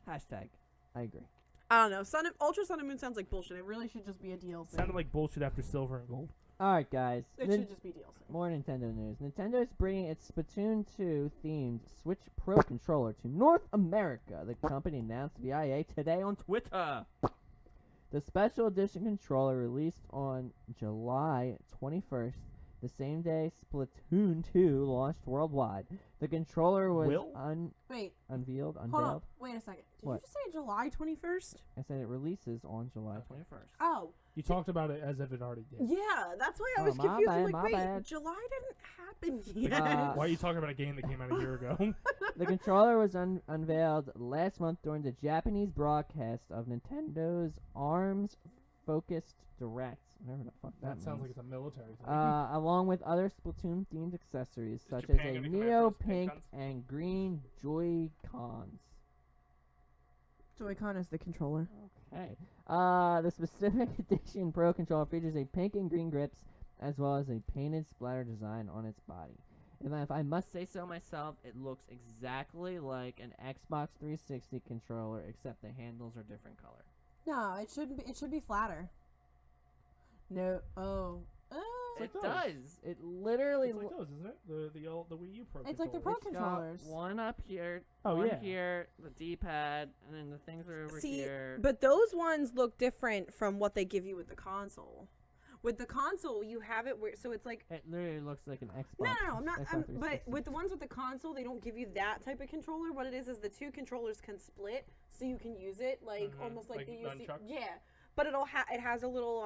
Hashtag. I agree. I don't know. Ultra Sun and Moon sounds like bullshit. It really should just be a DLC. Sounded like bullshit after Silver and Gold. All right, guys. It Nin- should just be DLC. More Nintendo news. Nintendo is bringing its Splatoon 2 themed Switch Pro controller to North America. The company announced via EA today on Twitter. The special edition controller released on July 21st, the same day Splatoon 2 launched worldwide. The controller was Wait, unveiled. hold on. Wait a second. Did What? you just say July 21st? I said it releases on July 21st. Oh. You talked about it as if it already did. Yeah, that's why I Oh, was my confused. I'm bad, like, my wait, bad. July didn't happen yet. Why are you talking about a game that came out a year ago? The controller was unveiled last month during the Japanese broadcast of Nintendo's ARMS-focused Direct. Whatever the fuck That sounds like means. it's a military thing. Along with other Splatoon-themed accessories such Japan as a gonna come after Neo us, pink pink guns? and green Joy-Cons. Joy-Con is the controller. Okay. The specific edition Pro controller features a pink and green grips as well as a painted splatter design on its body. And if I must say so myself, it looks exactly like an Xbox 360 controller, except the handles are different color. No, it shouldn't be. It should be flatter. No. Oh. It like those. does. It literally. It's like those, isn't it? The Wii U Pro. It's like the Pro controllers. controllers. One up here, Oh, one yeah. here, the D-pad, and then the things are over See, here. but those ones look different from what they give you with the console. With the console, you have it where so it's like. It literally looks like an Xbox. No, I'm not. Xbox But 360. with the ones with the console, they don't give you that type of controller. What it is the two controllers can split, so you can use it like almost like Like they use the, nunchucks? yeah. But it has a little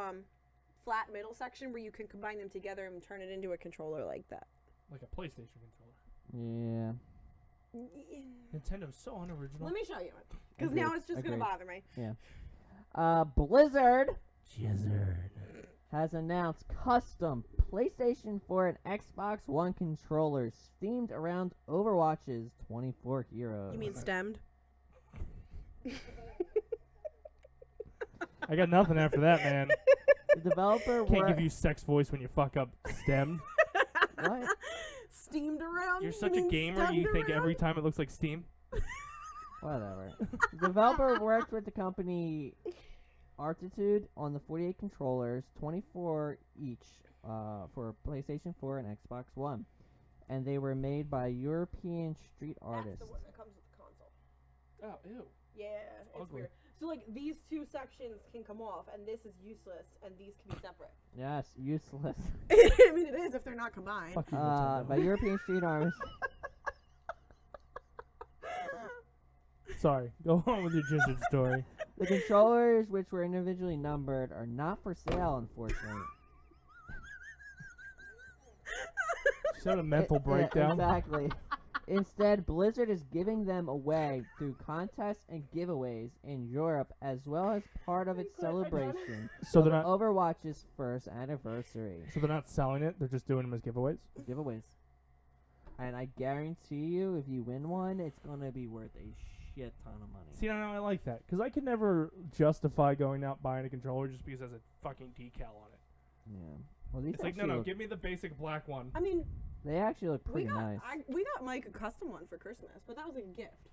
flat middle section where you can combine them together and turn it into a controller like that. Like a PlayStation controller. Yeah. Nintendo's so unoriginal. Let me show you it, because Agreed, now it's just gonna agreed. bother me. Blizzard has announced custom PlayStation 4 and Xbox One controllers themed around Overwatch's 24 heroes. You mean stemmed? I got nothing after that, man. The developer Can't give you sex voice when you fuck up STEM. What? Steamed around? You're You such a mean gamer, you stemmed think around? every time it looks like Steam? Whatever. The developer worked with the company Artitude on the 48 controllers, 24 each, for PlayStation 4 and Xbox One. And they were made by European street artists. That's the one that comes with the console. Oh, ew. Yeah, it's ugly. weird. So like these two sections can come off, and this is useless, and these can be separate. Yes, useless. I mean, it is if they're not combined. Fuck you, By Nintendo. European street artists. Sorry, go on with your ginger story. The controllers, which were individually numbered, are not for sale, unfortunately. Just had a mental breakdown. Exactly. Instead, Blizzard is giving them away through contests and giveaways in Europe, as well as part of its celebration So of they're not. Overwatch's first anniversary. So they're not selling it. They're just doing them as giveaways. Giveaways. And I guarantee you, if you win one, it's gonna be worth a shit ton of money. See, I like that because I could never justify going out buying a controller just because it has a fucking decal on it. Yeah. Well, these It's like, no, actually no, look, give me the basic black one. I mean, they actually look we pretty got nice. we got Mike a custom one for Christmas, but that was a gift.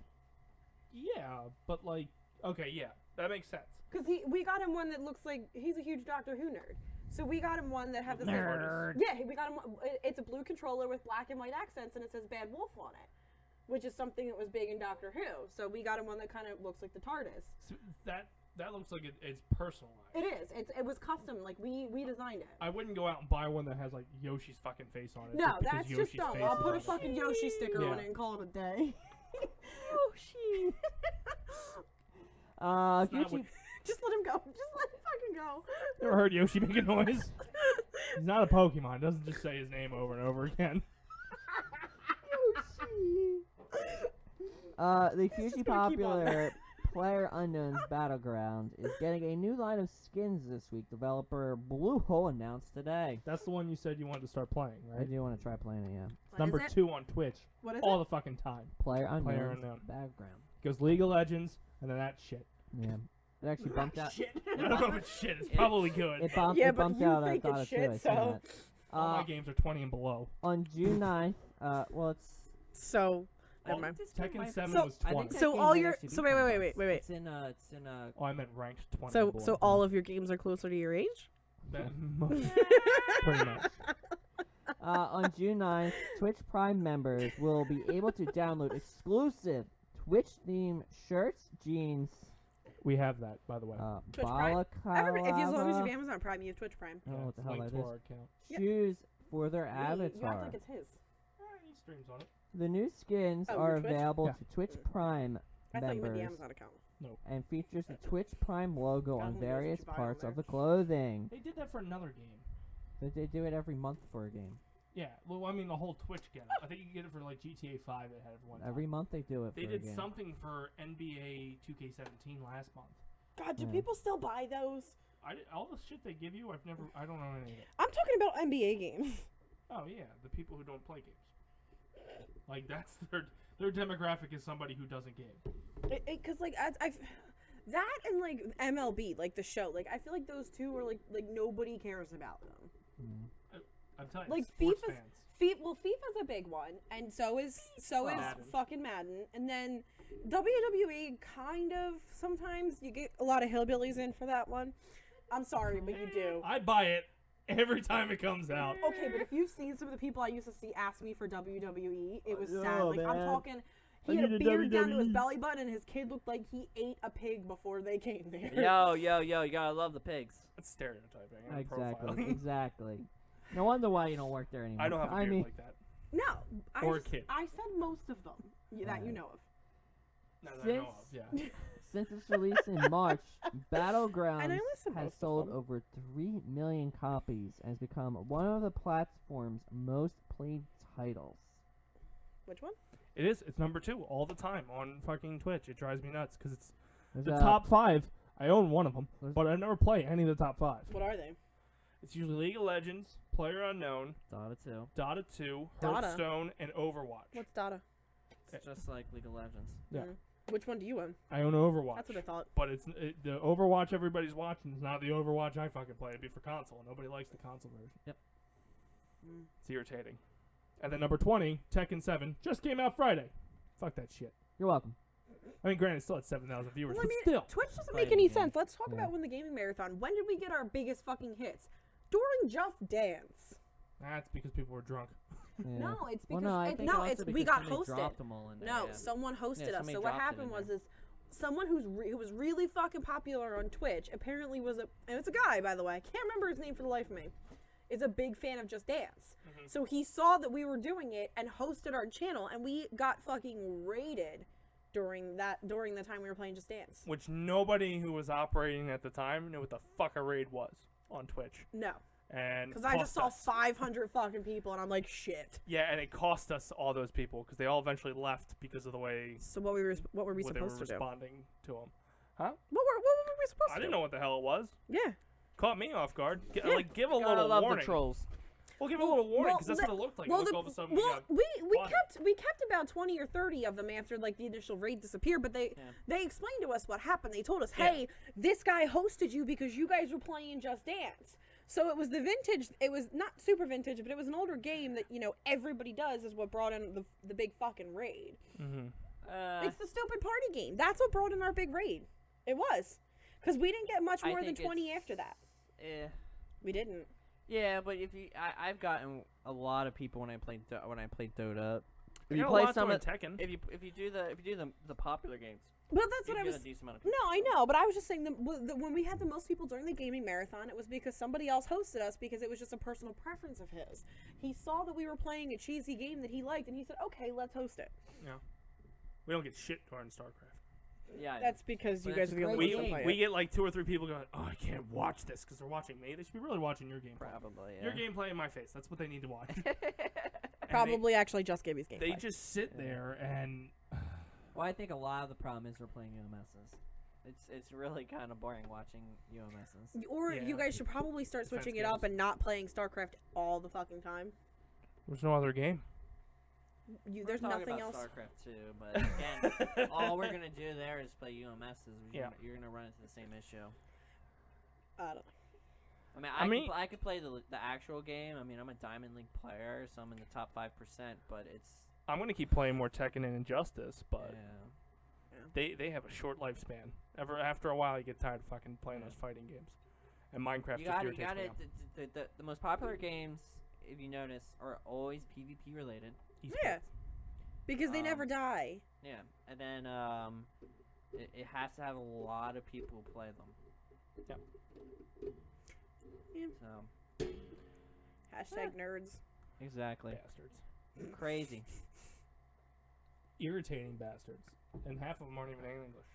Yeah, but like, okay, yeah, that makes sense. Cause we got him one that looks like he's a huge Doctor Who nerd. So we got him one that had this Nerd. Like, yeah, we got him. It's a blue controller with black and white accents, and it says Bad Wolf on it, which is something that was big in Doctor Who. So we got him one that kind of looks like the TARDIS. So that looks like it's personalized. It is. It was custom. Like we designed it. I wouldn't go out and buy one that has like Yoshi's fucking face on it. No, because that's just Yoshi's dumb. face I'll is put on a it. fucking Yoshi sticker on Yeah. it and call it a day. Yoshi. It's not Gucci. what- Just let him go. Just let him fucking go. Never heard Yoshi make a noise? He's not a Pokemon. Doesn't just say his name over and over again. The hugely just gonna keep on popular Player Unknown's Battleground is getting a new line of skins this week. Developer Bluehole announced today. That's the one you said you wanted to start playing, I right? do want to try playing it, yeah. What Number is it? 2 on Twitch. What is All it? the fucking time. Player Unknown's Unknown. Battleground. Goes League of Legends and then that shit. Yeah. It actually bumped out. Shit. I don't know if it's shit. It's probably good. It bumped, Yeah, it but bumped you out think Dota it's 2. shit, I seen so- that. All my games are 20 and below. On June 9th, well, it's... So, never All- mind. Tekken 7 So- was I 20. think So that all game might your- actually so be wait, 20 wait, bucks. wait. It's in Oh, I meant ranked 20 So and below. so all of your games are closer to your age? Pretty much. on June 9th, Twitch Prime members will be able to download exclusive Twitch-themed shirts, jeans, We have that, by the way. Twitch Prime? Everybody, if you, as long as you have balaclava, Amazon Prime, you have Twitch Prime. I don't know what it's the hell linked that to is, our account. Yep. shoes for their You act avatar. like it's his. He streams on it. The new skins Oh, are your Twitch? available Yeah. to Twitch Prime I thought you meant the members Amazon account. No. and features the Twitch Prime logo God on only knows what various you buy on parts there. of the clothing. They did that for another game. They do it every month for a game. Yeah, well, I mean, the whole Twitch get it. I think you can get it for like GTA 5. It had one. Every month they do it They for a did game. something for NBA 2K17 last month. God, do Yeah. people still buy those? All the shit they give you, I don't know any of it. I'm talking about NBA games. Oh yeah, the people who don't play games. Like that's their demographic is somebody who doesn't game. Because like I've that and like MLB, like the show, like I feel like those two are like nobody cares about them. Mm. I'm telling you, Like sports FIFA's fans. FIFA's a big one, and so is Madden. fucking Madden, and then WWE kind of sometimes you get a lot of hillbillies in for that one. I'm sorry, but you do. I buy it every time it comes out. Okay, but if you've seen some of the people I used to see ask me for WWE, it was sad. know, Like I'm man. talking, I he had a need a beard down to his WWE. belly button, and his kid looked like he ate a pig before they came there. Yo, you gotta love the pigs. That's stereotyping. and Exactly, profiling. exactly. No wonder why you don't work there anymore. I don't have a I beard mean, like that. No, Or a kid. I said most of them that you know of. Not that I know of, yeah. since its release in March, Battlegrounds And I listen has most of sold them. over 3 million copies and has become one of the platform's most played titles. Which one? It is. It's number 2 all the time on fucking Twitch. It drives me nuts because it's There's the a- top 5. I own one of them, There's- but I never play any of the top 5. What are they? It's usually League of Legends, PlayerUnknown, Dota 2. Dota 2, Dota? Hearthstone, and Overwatch. What's Dota? It's just like League of Legends. Yeah. Which one do you own? I own Overwatch. That's what I thought. But it's the Overwatch everybody's watching is not the Overwatch I fucking play. It'd be for console. Nobody likes the console version. Yep. It's irritating. And then number 20, Tekken 7, just came out Friday. Fuck that shit. You're welcome. I mean, granted, it's still at 7,000 viewers, Well, I but mean, still. Twitch doesn't Play make the any game. sense. Let's talk Yeah. about when the gaming marathon. When did we get our biggest fucking hits? During Just Dance. That's because people were drunk. Yeah. No, it's Well, because no, I it, think no, also it's we because got somebody hosted. dropped them all in there, No, yeah. someone hosted us. somebody So what dropped it happened in was there. is someone who was really fucking popular on Twitch apparently was and it's a guy, by the way. I can't remember his name for the life of me. Is a big fan of Just Dance. So he saw that we were doing it and hosted our channel, and we got fucking raided during the time we were playing Just Dance. Which nobody who was operating at the time knew what the fuck a raid was on Twitch. No, And because I just saw cost us. 500 fucking people, and I'm like, shit. Yeah, and it cost us all those people because they all eventually left because of the way So what were we what they were supposed to do? responding to them. What were we supposed to I do? didn't know what the hell it was. Yeah. Caught me off guard. Yeah. Like, give a Gotta little love warning. the trolls. Well, give a little warning well, because that's the- what it looked like. Well, Look, all of a sudden we well, got we bodied. kept about 20 or 30 of them after like the initial raid disappeared, but they explained to us what happened. They told us, Yeah. hey, this guy hosted you because you guys were playing Just Dance. So it was the vintage. It was not super vintage, but it was an older game that everybody does. Is what brought in the big fucking raid. It's the stupid party game. That's what brought in our big raid. It was because we didn't get much I more than think 20 it's- after that. Eh. We didn't. Yeah, but if you, I've gotten a lot of people when I played Dota. I If you got a play lot some doing of, Tekken. if you do the popular games, Well, that's you what I get was. a decent amount of No, I know, but I was just saying that when we had the most people during the gaming marathon, it was because somebody else hosted us because it was just a personal preference of his. He saw that we were playing a cheesy game that he liked, and he said, "Okay, let's host it." Yeah. We don't get shit during StarCraft. Yeah, That's because you But guys it's are the a only great ones that game. play We it. get like 2 or 3 people going, oh, I can't watch this because they're watching me. They should be really watching your gameplay. probably. Yeah. Your gameplay in my face. That's what they need to watch. And Probably actually just Gibby's gameplay. They just sit there and Well, I think a lot of the problem is we're playing UMSs. It's really kind of boring watching UMSs. Or Yeah. you guys should probably start Defense switching it up games. and not playing StarCraft all the fucking time. there's no other game. There's We're talking nothing about else. StarCraft too, but again, all we're gonna do there is play UMSs. Yeah. You're gonna run into the same issue. I don't know. I mean, I could play the actual game. I mean, I'm a Diamond League player, so I'm in the top 5%. But it's I'm going to keep playing more Tekken and Injustice, but yeah. they have a short lifespan. After a while, you get tired of fucking playing those fighting games. And Minecraft You just got irritates me it. now. The most popular games, if you notice, are always PvP related. Yeah. Esports. Because they never die. Yeah, and then it has to have a lot of people who play them. Yep. Yeah. So Hashtag nerds. exactly bastards. crazy. Irritating bastards. And half of them aren't even in English.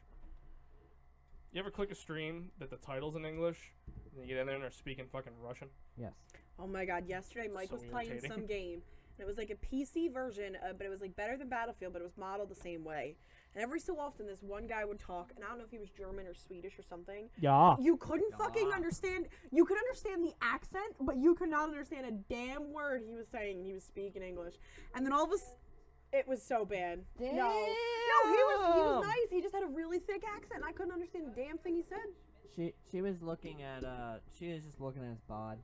You ever click a stream that the title's in English, and you get in there and they're speaking fucking Russian? Yes. Oh my god, yesterday Mike So was playing irritating. some game, and it was like a PC version, but it was like better than Battlefield, but it was modeled the same way. And every so often, this one guy would talk, and I don't know if he was German or Swedish or something. Yeah. You couldn't fucking understand. You could understand the accent, but you could not understand a damn word he was saying. He was speaking English, and then all of a sudden, it was so bad. No, he was nice. He just had a really thick accent. And I couldn't understand a damn thing he said. She was looking at she was just looking at his bod.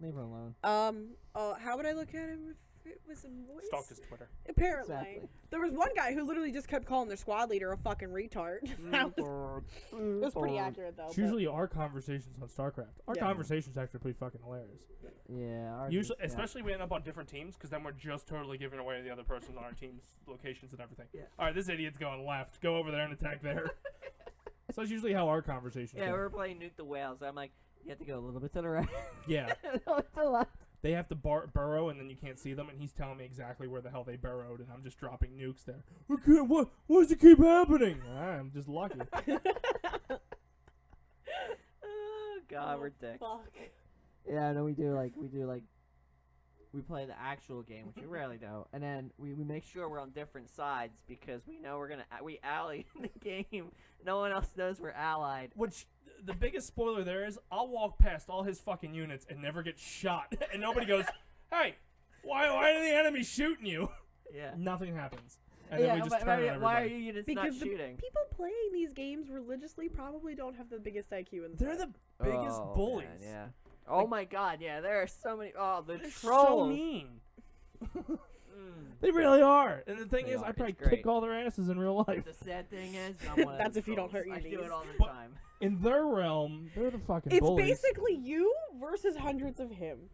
Leave her alone. How would I look at him if it was a voice? Stalked his Twitter. Apparently. Exactly. There was one guy who literally just kept calling their squad leader a fucking retard. It was pretty accurate, though. It's usually our conversations on StarCraft. Our Yeah. conversations actually pretty fucking hilarious. Yeah. ours Usually, is- yeah. especially we end up on different teams, because then we're just totally giving away the other person on our team's locations and everything. Yeah. All right, this idiot's going left. Go over there and attack there. So that's usually how our conversations Yeah, go. we were playing Nuke the Whale, so I'm like, you have to go a little bit to the right. Yeah. a little bit to the left. They have to burrow, and then you can't see them, and he's telling me exactly where the hell they burrowed, and I'm just dropping nukes there. Okay, what does it keep happening? I'm just lucky. Oh God, we're dicks. Fuck. Yeah, no, we play the actual game, which we rarely do, and then we make sure we're on different sides because we know we ally in the game. No one else knows we're allied. Which, the biggest spoiler there is, I'll walk past all his fucking units and never get shot. And nobody goes, hey, why are the enemies shooting you? Yeah. Nothing happens. And then we just turn on everybody. why are you units Because not the shooting? people playing these games religiously probably don't have the biggest IQ in the They're set. the biggest Oh, bullies. man, yeah. Oh my God, yeah. There are so many. Oh, the They're trolls. so mean. They really are. And the thing They is, are. I It's probably great. kick all their asses in real life. The sad thing is, I'm one of That's those if you don't trolls. hurt your I do knees. it all the But- time. In their realm, they're the fucking It's bullies. basically you versus hundreds of him.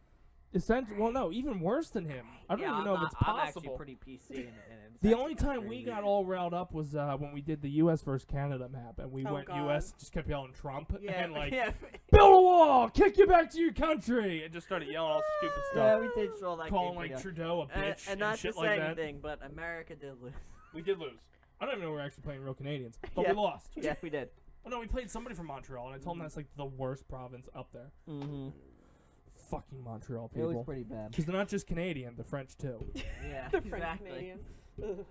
Well, no, even worse than him. I don't Yeah, even I'm know not, if it's I'm actually possible. pretty PC. And it's The actually only time pretty we easy. got all riled up was when we did the U.S. versus Canada map, and we Oh, went God. U.S. just kept yelling Trump Yeah, and like yeah, build a wall, kick you back to your country, And just started yelling all stupid yeah, stuff. we did troll that Calling game like pretty Trudeau a good. bitch And not shit to like say that. anything, but America did lose. We did lose. I don't even know we're actually playing real Canadians, but Yeah. we lost. Yeah, we did. Oh no, we played somebody from Montreal, and I told them that's like the worst province up there. Mm-hmm. Fucking Montreal It was people. pretty bad. Because they're not just Canadian, they're French too. Yeah, The French exactly. Canadian. Ugh.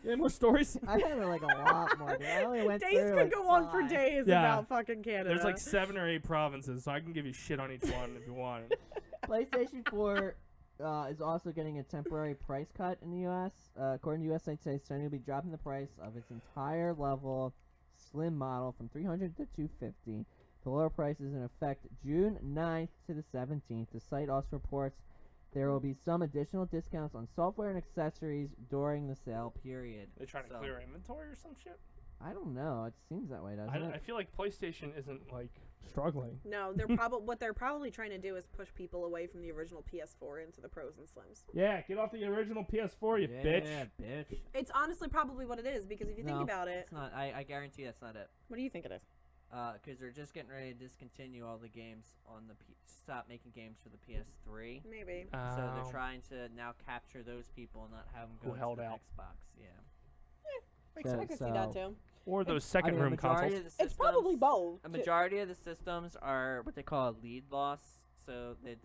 Any more stories? I had like a lot more. Dude. I only went Days through could like go on for 5. days Yeah. about fucking Canada. There's like 7 or 8 provinces, so I can give you shit on each one if you want. PlayStation 4 is also getting a temporary price cut in the U.S. According to US Insight, Sony will be dropping the price of its entire level slim model from $300 to $250. The lower price is in effect June 9th to the 17th. The site also reports there will be some additional discounts on software and accessories during the sale period. They trying to So, clear inventory or some shit? I don't know. It seems that way, doesn't I it? feel like PlayStation isn't like. Struggling. No, they're what they're probably trying to do is push people away from the original PS4 into the Pros and Slims. Yeah, get off the original PS4, you bitch. Yeah, bitch. It's honestly probably what it is because if you think No, about it, It's not. I guarantee that's not it. what do you think it is? Because they're just getting ready to discontinue all the games on the stop making games for the PS3. Maybe. So Oh. they're trying to now capture those people and not have them Who go held to the out. Xbox. Yeah. I could see that too. Or those I mean, second a room majority consoles. of the It's probably systems- both. A majority of the systems are what they call a lead loss. So it's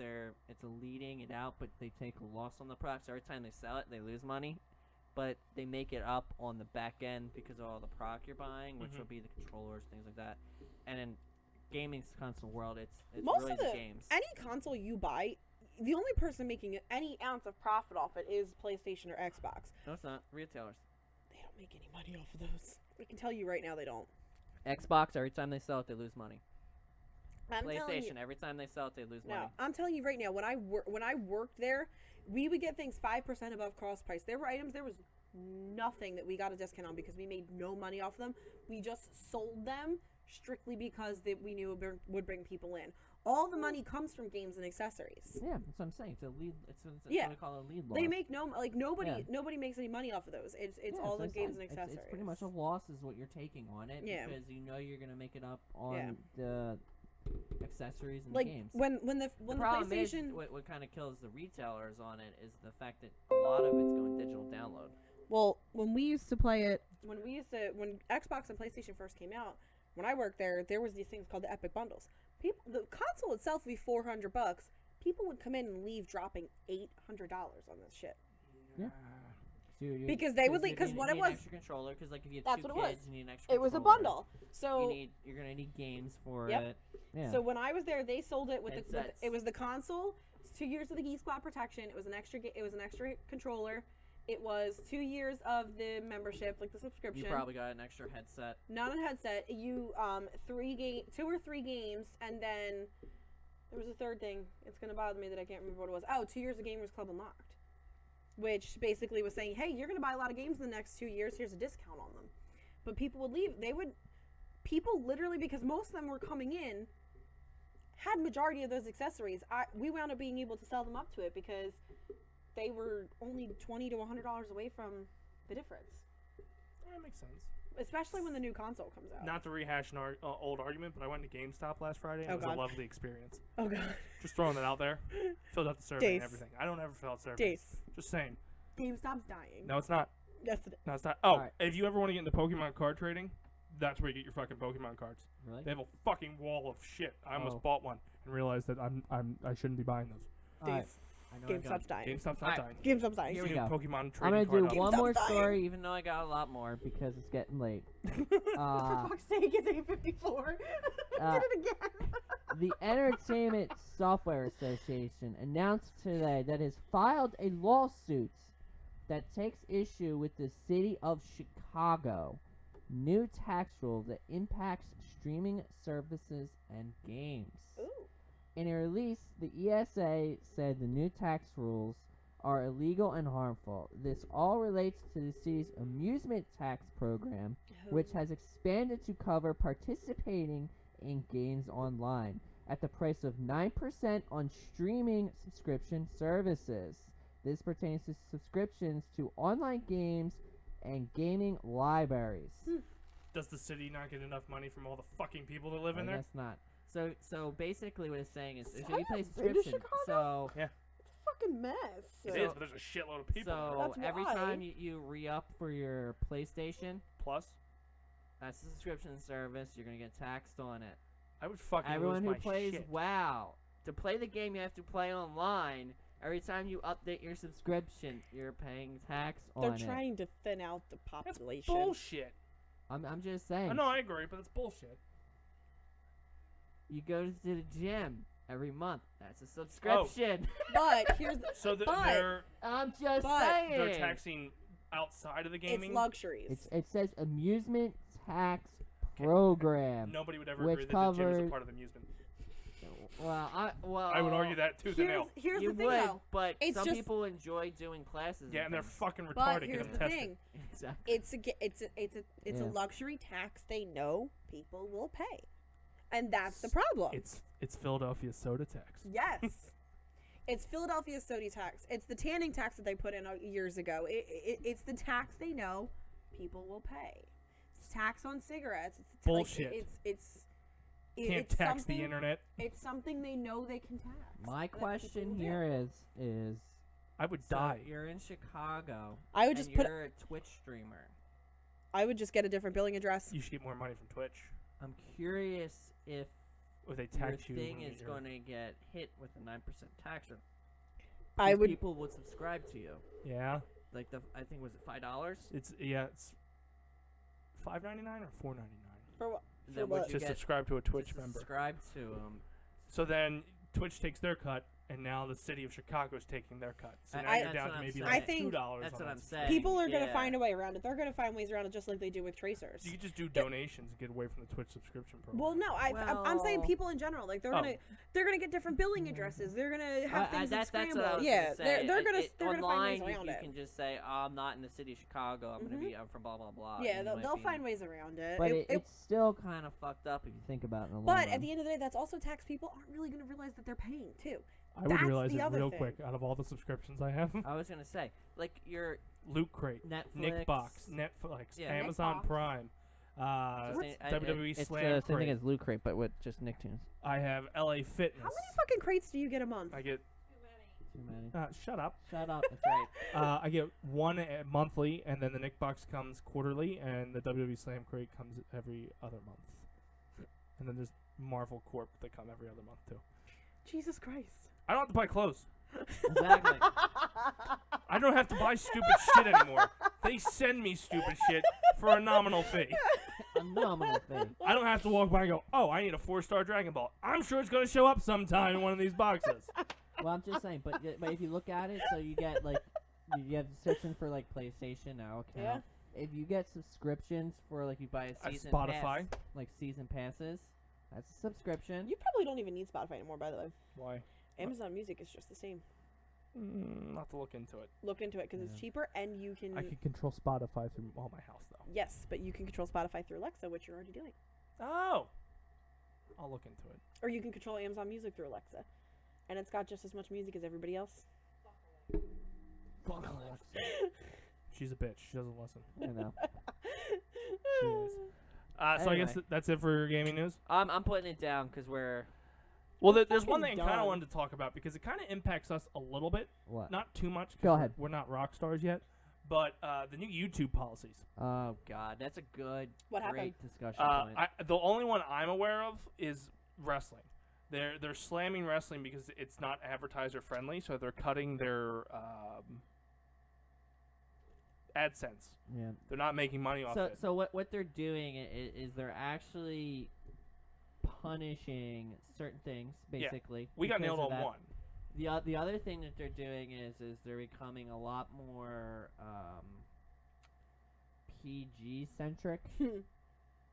a leading it out, but they take a loss on the product. So every time they sell it, they lose money. But they make it up on the back end because of all the product you're buying, which Mhm. will be the controllers, things like that. And in gaming console world, it's Most really of the the games. any console you buy, the only person making any ounce of profit off it is PlayStation or Xbox. No, it's not. Retailers. They don't make any money off of those. I can tell you right now, they don't. Xbox, every time they sell it, they lose money. I'm telling you, PlayStation, every time they sell it, they lose money. no, I'm telling you right now. When I worked there, we would get things 5% above cost price. There were items there was nothing that we got a discount on because we made no money off of them. We just sold them strictly because we knew it would bring people in. All the money comes from games and accessories. Yeah, that's what I'm saying. It's a lead. It's Yeah. what we call a lead loss. They make nobody Yeah. nobody makes any money off of those. It's Yeah, all so the it's games like- and accessories. It's pretty much a loss is what you're taking on it Yeah. because you know you're gonna make it up on Yeah. the accessories and like the games. when the problem PlayStation. is what kind of kills the retailers on it is the fact that a lot of it's going digital download. Well, when we used to play it, when Xbox and PlayStation first came out, when I worked there was these things called the Epic Bundles. The console itself would be $400. People would come in and leave dropping $800 on this shit. Yeah. Because they would leave, because what it was, an extra controller, because like if you have that's two what it kids, was. you need an extra It was a controller. bundle. So You're gonna need games for Yep. it. Yeah. So when I was there, they sold it with Headsets. it was the console, 2 years of the Geek Squad protection. It was an extra controller. It was 2 years of the membership, like the subscription. You probably got an extra headset. Not a headset. You 2 or 3 games, and then there was a third thing. It's gonna bother me that I can't remember what it was. Oh, 2 years of Gamers Club Unlocked, which basically was saying, hey, you're gonna buy a lot of games in the next 2 years. Here's a discount on them. But people would leave. People literally, because most of them were coming in, had majority of those accessories. We wound up being able to sell them up to it because they were only $20 to $100 away from the difference. That makes sense. Especially when the new console comes out. Not to rehash an old argument, but I went to GameStop last Friday, and Oh, it was God. a lovely experience. Oh god. Just throwing that out there. Filled out the survey and Dace. everything. I don't ever fill out surveys. Dace. Just saying. GameStop's dying. No, it's not. Yes, it is. No, it's not. Oh, Alright. if you ever want to get into Pokemon card trading, that's where you get your fucking Pokemon cards. Really? They have a fucking wall of shit. I almost Oh. bought one and realized that I shouldn't be buying those. Alright. Dace. I know I got- GameStop's dying. GameStop's not Alright. dying. GameStop's dying. Here You we get go. Pokemon I'm trading gonna do card one GameStop's more dying. story, even though I got a lot more because it's getting late. For fuck's sake, it's 8:54. Uh, Did it again. The Entertainment Software Association announced today that it has filed a lawsuit that takes issue with the city of Chicago new tax rule that impacts streaming services and games. Ooh. In a release, the ESA said the new tax rules are illegal and harmful. This all relates to the city's amusement tax program, which has expanded to cover participating in games online at the price of 9% on streaming subscription services. This pertains to subscriptions to online games and gaming libraries. Does the city not get enough money from all the fucking people that live I in there? guess not. So basically what it's saying is, So if you pay I've been to subscription, Chicago? so It's a fucking mess. It is, but there's a shitload of people. there. so That's every why. time you re-up for your PlayStation, Plus, that's a subscription service. You're gonna get taxed on it. I would fucking Everyone lose who my plays shit. WoW, to play the game, you have to play online. Every time you update your subscription, you're paying tax They're on it. trying to thin out the That's population. bullshit. I'm just saying. No, I agree, but it's bullshit. You go to the gym every month. That's a subscription. But here's the, So But- they're I'm just But- saying. they're taxing outside of the gaming. it's luxuries. It says amusement tax program. Nobody would ever which agree that the gym is covers- a part of amusement. Well, I would argue that tooth and nail. Here's you the thing, would, though. but It's some just- people enjoy doing classes. Yeah, and they're things. fucking But retarded. here's Get the them tested. thing. Exactly. It's a Yeah. luxury tax they know people will pay, and that's the problem. It's Philadelphia soda tax. Yes. It's Philadelphia soda tax. It's the tanning tax that they put in years ago. It's the tax they know people will pay. It's tax on cigarettes. It's Bullshit. Can't it's tax something, the internet. It's something they know they can tax. My that people question will do. here is I would so die. you're in Chicago. I would just and put. you're a Twitch streamer. I would just get a different billing address. You should get more money from Twitch. I'm curious if If they your tax you. thing when is you're- going to get hit with a 9% tax rate. I Because would. People would subscribe to you. Yeah. Like I think was it $5? It's $5.99 or $4.99 For what? Then what? would you to get subscribe to a to Twitch member. subscribe to them? So then Twitch takes their cut, and now the city of Chicago is taking their cut. So now I- you're that's down what to I'm maybe saying. like I think- $2. That's on what that I'm subscription. saying. People are gonna Yeah. find a way around it. They're gonna find ways around it, just like they do with tracers. You could just do donations and get away from the Twitch subscription program. Well, no, I'm saying Well- people in general. Like they're gonna get different billing addresses. They're gonna have things that that's what I scramble. was Yeah, gonna say. they're gonna online, find ways around you it. can just say, oh, I'm not in the city of Chicago. I'm gonna be from blah blah blah. Yeah, and you might they'll be- find ways around it. But It- it's still kind of fucked up if you think about it in the long but run. at the end of the day, that's also tax people aren't really gonna realize that they're paying too. I would that's realize the it other real thing. quick out of all the subscriptions I have. I was gonna say, like your Loot Crate, Netflix, Nickbox, Netflix, Yeah. Amazon Nickbox. Prime, WWE Slam Crate. as Loot Crate, but with just Nicktoons. I have LA Fitness. How many fucking crates do you get a month? I get. Too many. Shut up. Shut up. That's right. I get one monthly, and then the Nickbox comes quarterly, and the WWE Slam Crate comes every other month. And then there's Marvel Corp that come every other month too. Jesus Christ. I don't have to buy clothes. Exactly. I don't have to buy stupid shit anymore. They send me stupid shit for a nominal fee. A nominal thing. I don't have to walk by and go, oh, I need a 4-star Dragon Ball. I'm sure it's going to show up sometime in one of these boxes. Well, I'm just saying, but if you look at it, so you get like you have subscription for like PlayStation Now account. Yeah. If you get subscriptions for like you buy a season Spotify. pass, like season passes, that's a subscription. You probably don't even need Spotify anymore, by the way. Why? Amazon Music is just the same. Not to look into it. Look into it because it's cheaper and you can. I can control Spotify through all my house, though. Yes, but you can control Spotify through Alexa, which you're already doing. Oh. I'll look into it. Or you can control Amazon Music through Alexa. And it's got just as much music as everybody else. She's a bitch. She doesn't listen. I know. She is. So I guess Anyway. that's it for gaming news. I'm putting it down because we're Well, there's one fucking thing I kind of done. wanted to talk about because it kind of impacts us a little bit. what? Not too much. 'cause Go ahead. We're not rock stars yet. But the new YouTube policies. Oh God, that's a good, What happened? great discussion point. The only one I'm aware of is wrestling. They're slamming wrestling because it's not advertiser friendly, so they're cutting their AdSense. Yeah. They're not making money off it. So what they're doing is they're actually punishing certain things, basically. We got because nailed of on that. one. The other thing that they're doing is they're becoming a lot more PG centric.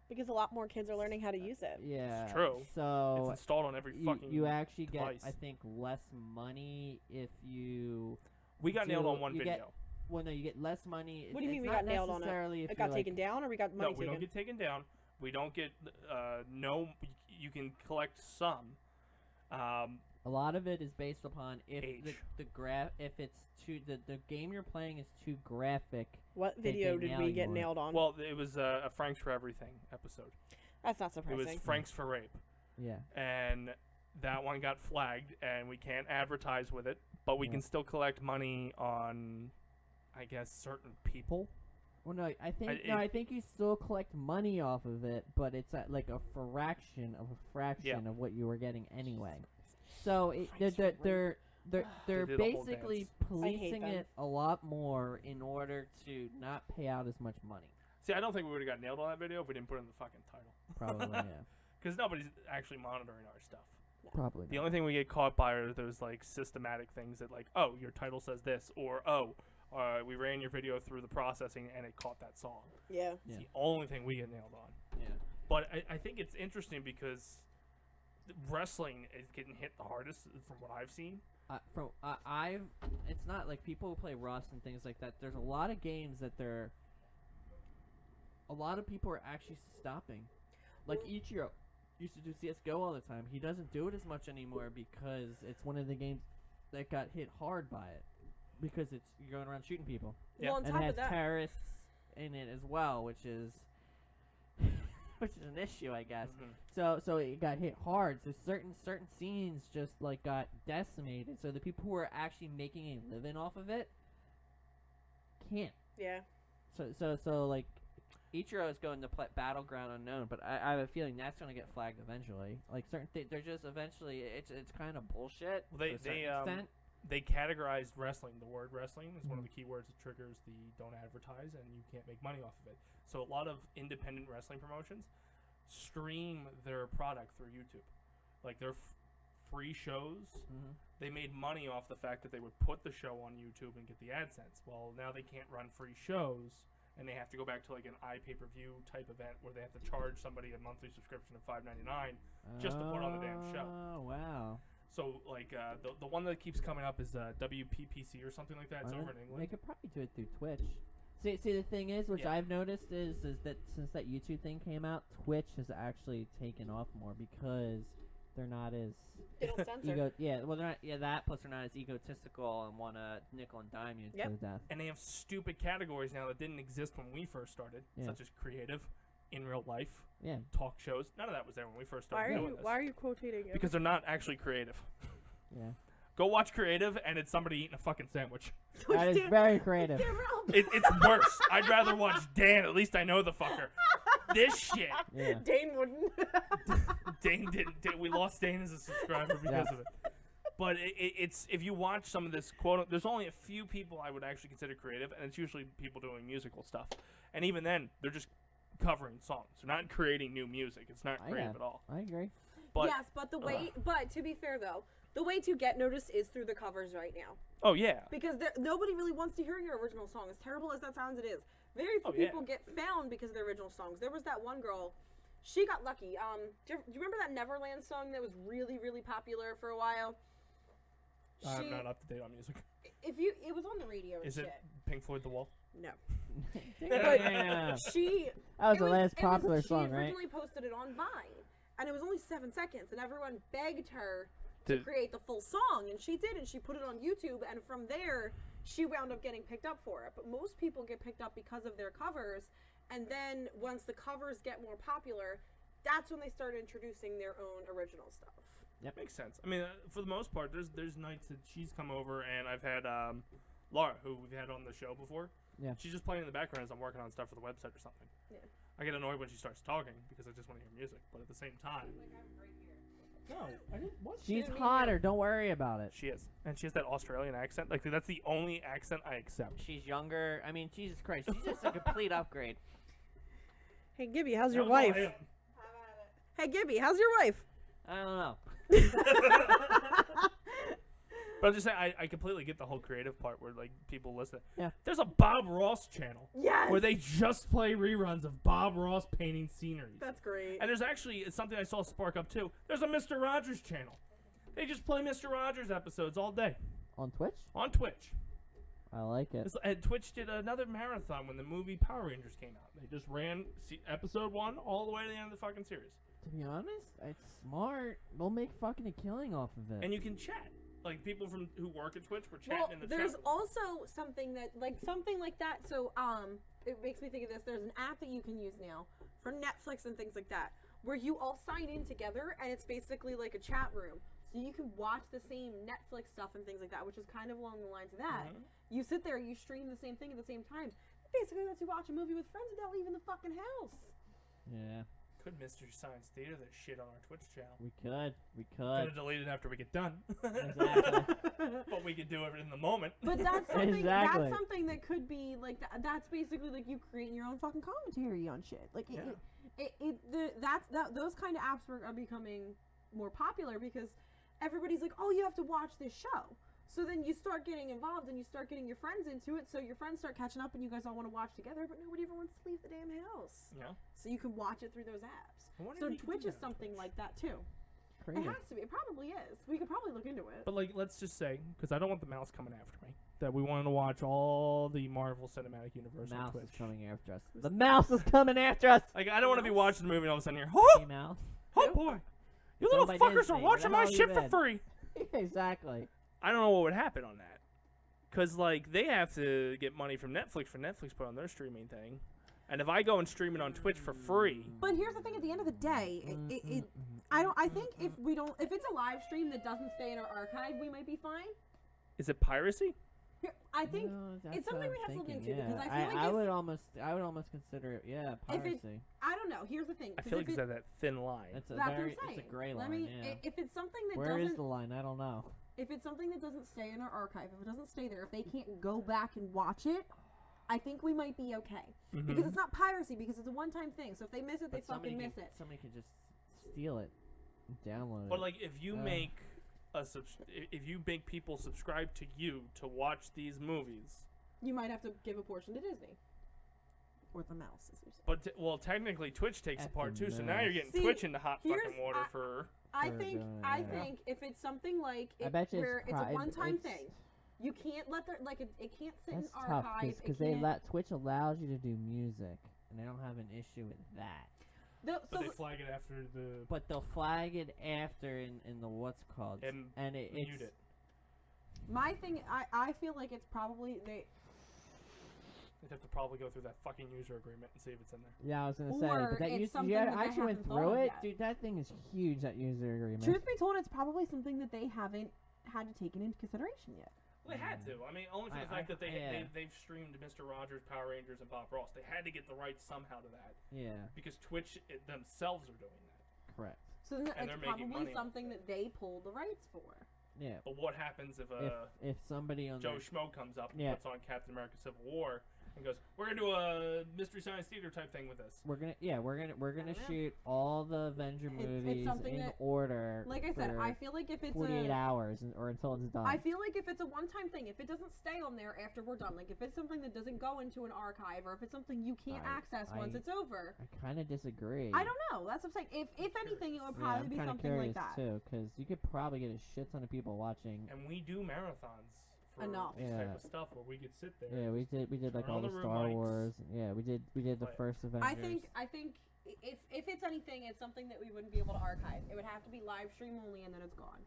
Because a lot more kids are learning how to use it. Yeah. It's true. So It's installed on every fucking you actually get, device. I think, less money if you. We got nailed do- on one you video. get- Well, no, you get less money. What do you mean it's we not got nailed on it? necessarily if It you're, got like, taken down or we got money No, we taken? don't get taken down. We don't get no. You can collect some. A lot of it is based upon if Age. if it's too the game you're playing is too graphic. What They video did nail we you get on. nailed on? Well, it was a Franks for Everything episode. That's not It surprising. was Franks for Rape, Yeah. and that one got flagged, and we can't advertise with it, but we Yeah. can still collect money on, I guess, certain people. Well, no, I think I think you still collect money off of it, but it's at like a fraction of of what you were getting anyway. So they're They did a whole basically dance. policing them. it a lot more in order to not pay out as much money. See, I don't think we would have got nailed on that video if we didn't put it in the fucking title. Probably, yeah. Because nobody's actually monitoring our stuff. Probably. The not. only thing we get caught by are those like systematic things that like, oh, your title says this, or oh, we ran your video through the processing and it caught that song. Yeah. Yeah. It's the only thing we get nailed on. Yeah. But I think it's interesting because wrestling is getting hit the hardest from what I've seen. It's not like people who play Rust and things like that. There's a lot of games that a lot of people are actually stopping. Like Ichiro used to do CS:GO all the time. He doesn't do it as much anymore because it's one of the games that got hit hard by it. Because you're going around shooting people. Yeah. Well, on And top it has of that, terrorists in it as well, which is an issue, I guess. So it got hit hard. So certain scenes just like got decimated. So the people who are actually making a living off of it can't. yeah. So like Ichiro is going to play Battleground Unknown, but I have a feeling that's going to get flagged eventually. Like certain they're just eventually it's kind of bullshit. Well, to a certain extent. They categorized wrestling. The word wrestling is one of the key words that triggers the don't advertise, and you can't make money off of it. So a lot of independent wrestling promotions stream their product through YouTube. Like their free shows, they made money off the fact that they would put the show on YouTube and get the AdSense. Well, now they can't run free shows, and they have to go back to like an iPay-per-view type event where they have to charge somebody a monthly subscription of $5.99 just to put on the damn show. Oh wow. So, like, the one that keeps coming up is WPPC or something like that. It's over in They England. could probably do it through Twitch. See, the thing is, which Yeah. I've noticed is that since that YouTube thing came out, Twitch has actually taken off more because they're not as They don't censor. Yeah, well, they're not. Yeah, that plus they're not as egotistical and want to nickel and dime you Yep. to death. And they have stupid categories now that didn't exist when we first started, Yeah. such as creative, in real life, Yeah. talk shows. None of that was there when we first Why started are doing you this. Why are you quotating it? Because they're not actually creative. Yeah. Go watch creative, and it's somebody eating a fucking sandwich. That is very creative. It's worse. I'd rather watch Dan. At least I know the fucker. this shit. Yeah. Dane wouldn't. Dane didn't. We lost Dane as a subscriber because of it. But it's if you watch some of this quote, there's only a few people I would actually consider creative, and it's usually people doing musical stuff. And even then, they're just covering songs. They're not creating new music. It's not creative at all. I agree. But, yes, but the way. But to be fair though, the way to get noticed is through the covers right now. Oh yeah. Because nobody really wants to hear your original song. As terrible as that sounds, it is. Very few people get found because of their original songs. There was that one girl. She got lucky. Do you remember that Neverland song that was really, really popular for a while? I'm not up to date on music. It was on the radio. And Is shit. it Pink Floyd The Wall? No. Damn. That was the last popular song, She right? originally posted it on Vine, and it was only 7 seconds, and everyone begged her to create the full song, and she did, and she put it on YouTube, and from there, she wound up getting picked up for it. But most people get picked up because of their covers, and then once the covers get more popular, that's when they start introducing their own original stuff. Yep, makes sense. I mean, for the most part, there's nights that she's come over, and I've had Laura, who we've had on the show before. Yeah. She's just playing in the background as I'm working on stuff for the website or something. Yeah. I get annoyed when she starts talking because I just want to hear music, but at the same time, No, I didn't. What? She's hotter. Don't worry about it. she is, and she has that Australian accent. Like that's the only accent I accept. She's younger. I mean, Jesus Christ. She's just a complete upgrade. Hey Gibby, how's That your was all wife? him. Hey Gibby, how's your wife? I don't know. But I'm just saying, I completely get the whole creative part where like people listen. Yeah. There's a Bob Ross channel Yes. where they just play reruns of Bob Ross painting sceneries. That's great. And there's actually it's something I saw spark up too. There's a Mr. Rogers channel. They just play Mr. Rogers episodes all day On Twitch? on Twitch. I like it. And Twitch did another marathon when the movie Power Rangers came out. They just ran episode 1 all the way to the end of the fucking series. To be honest, it's smart. They'll make fucking a killing off of it. And you can chat. Like people who work at Twitch were chatting Well, in the there's chat. also something like that. So it makes me think of this. There's an app that you can use now for Netflix and things like that, where you all sign in together, and it's basically like a chat room. So you can watch the same Netflix stuff and things like that, which is kind of along the lines of that. Mhm. You sit there, you stream the same thing at the same time. It basically lets you watch a movie with friends without leaving the fucking house. Yeah, Could Mystery Science Theater this shit on our Twitch channel. we could. We Gonna could. delete it after we get done. Exactly. But we could do it in the moment. But that's something. Exactly. That's something that could be like that's basically like you creating your own fucking commentary on shit. Like those kind of apps are becoming more popular because everybody's like, oh, you have to watch this show. So then you start getting involved and you start getting your friends into it. So your friends start catching up and you guys all want to watch together, but nobody ever wants to leave the damn house. Yeah. So you can watch it through those apps. I wonder So if you can do Twitch that is on something Twitch. like that too. Creative. It has to be. It probably is. We could probably look into it. But like, let's just say, because I don't want the mouse coming after me, that we wanted to watch all the Marvel Cinematic Universe on Mouse Twitch. is coming after us. The mouse is coming after us. Like, I don't want to be Mouse? watching the movie and all of a sudden here, oh, Hey, mouse. oh boy, you It's little owned by fuckers Disney. are Where watching the my hell you shit for been? free. Exactly. I don't know what would happen on that. Because, like, they have to get money from Netflix for Netflix put on their streaming thing. And if I go and stream it on Twitch for free, But here's the thing: at the end of the day, I think if it's a live stream that doesn't stay in our archive, we might be fine. is it piracy? I think No, that's it's what something I'm we have to look thinking, into, because I yeah. feel like I if- would almost consider it, yeah, If it- piracy. I don't know. Here's the thing: I 'cause feel like if it's at that thin line. It's a that's very, what I'm saying. it's a gray Let line, me, yeah. If it's something that Where is doesn't, the line? I don't know. if it's something that doesn't stay in our archive, if it doesn't stay there, if they can't go back and watch it, I think we might be okay. Mhm. Because it's not piracy, because it's a one-time thing. So if they miss it, they But somebody fucking can- miss it. Somebody can just steal it, and download But it. like, if you make if you make people subscribe to you to watch these movies, You might have to give a portion to Disney. Or the mouse, as we say. but well, technically Twitch takes a At part the too. So now you're getting See, Twitch into hot here's- fucking water for. I They're think doing it, I yeah. think if it's something like I bet you where it's it's a pri- one-time it's- thing, you can't let their it can't sit That's in tough archive. because Twitch allows you to do music, and they don't have an issue with that. But they flag it after the But they'll flag it after in the what's called, and it's mute it. my thing, I feel like it's probably They'd have to probably go through that fucking user agreement and see if it's in there. Yeah, I was gonna say, Or but that it's user, something you that they actually went haven't thought through of it, yet. dude. That thing is huge. That user agreement. Truth be told, it's probably something that they haven't had to take into consideration yet. Well, they had to. I mean, only for the fact that they've streamed Mr. Rogers, Power Rangers, and Bob Ross. They had to get the rights somehow to that. Yeah. Because Twitch themselves are doing that. Correct. So then And it's they're making probably money something off that they pulled the rights for. Yeah. But what happens if somebody on Joe Schmo comes up and Yeah. puts on Captain America: Civil War and goes, "We're gonna do a Mystery Science Theater type thing with this." we're gonna know. shoot all the Avenger It's movies something in that- order. Like I said, for I feel like if it's 48 hours or until it's done. I feel like if it's a one-time thing, if it doesn't stay on there after we're done, like if it's something that doesn't go into an archive, or if it's something you can't access once it's over. I kind of disagree. I don't know. That's what I'm saying. If anything, it would probably be something curious like that. too, because you could probably get a shit ton of people watching. And we do marathons for Enough. this type Yeah. of stuff where we could sit there. Yeah, we did like turn all on the the room Star mics. Wars. Yeah, we did the But first Avengers. I think if it's anything, it's something that we wouldn't be able to archive. It would have to be live stream only, and then it's gone.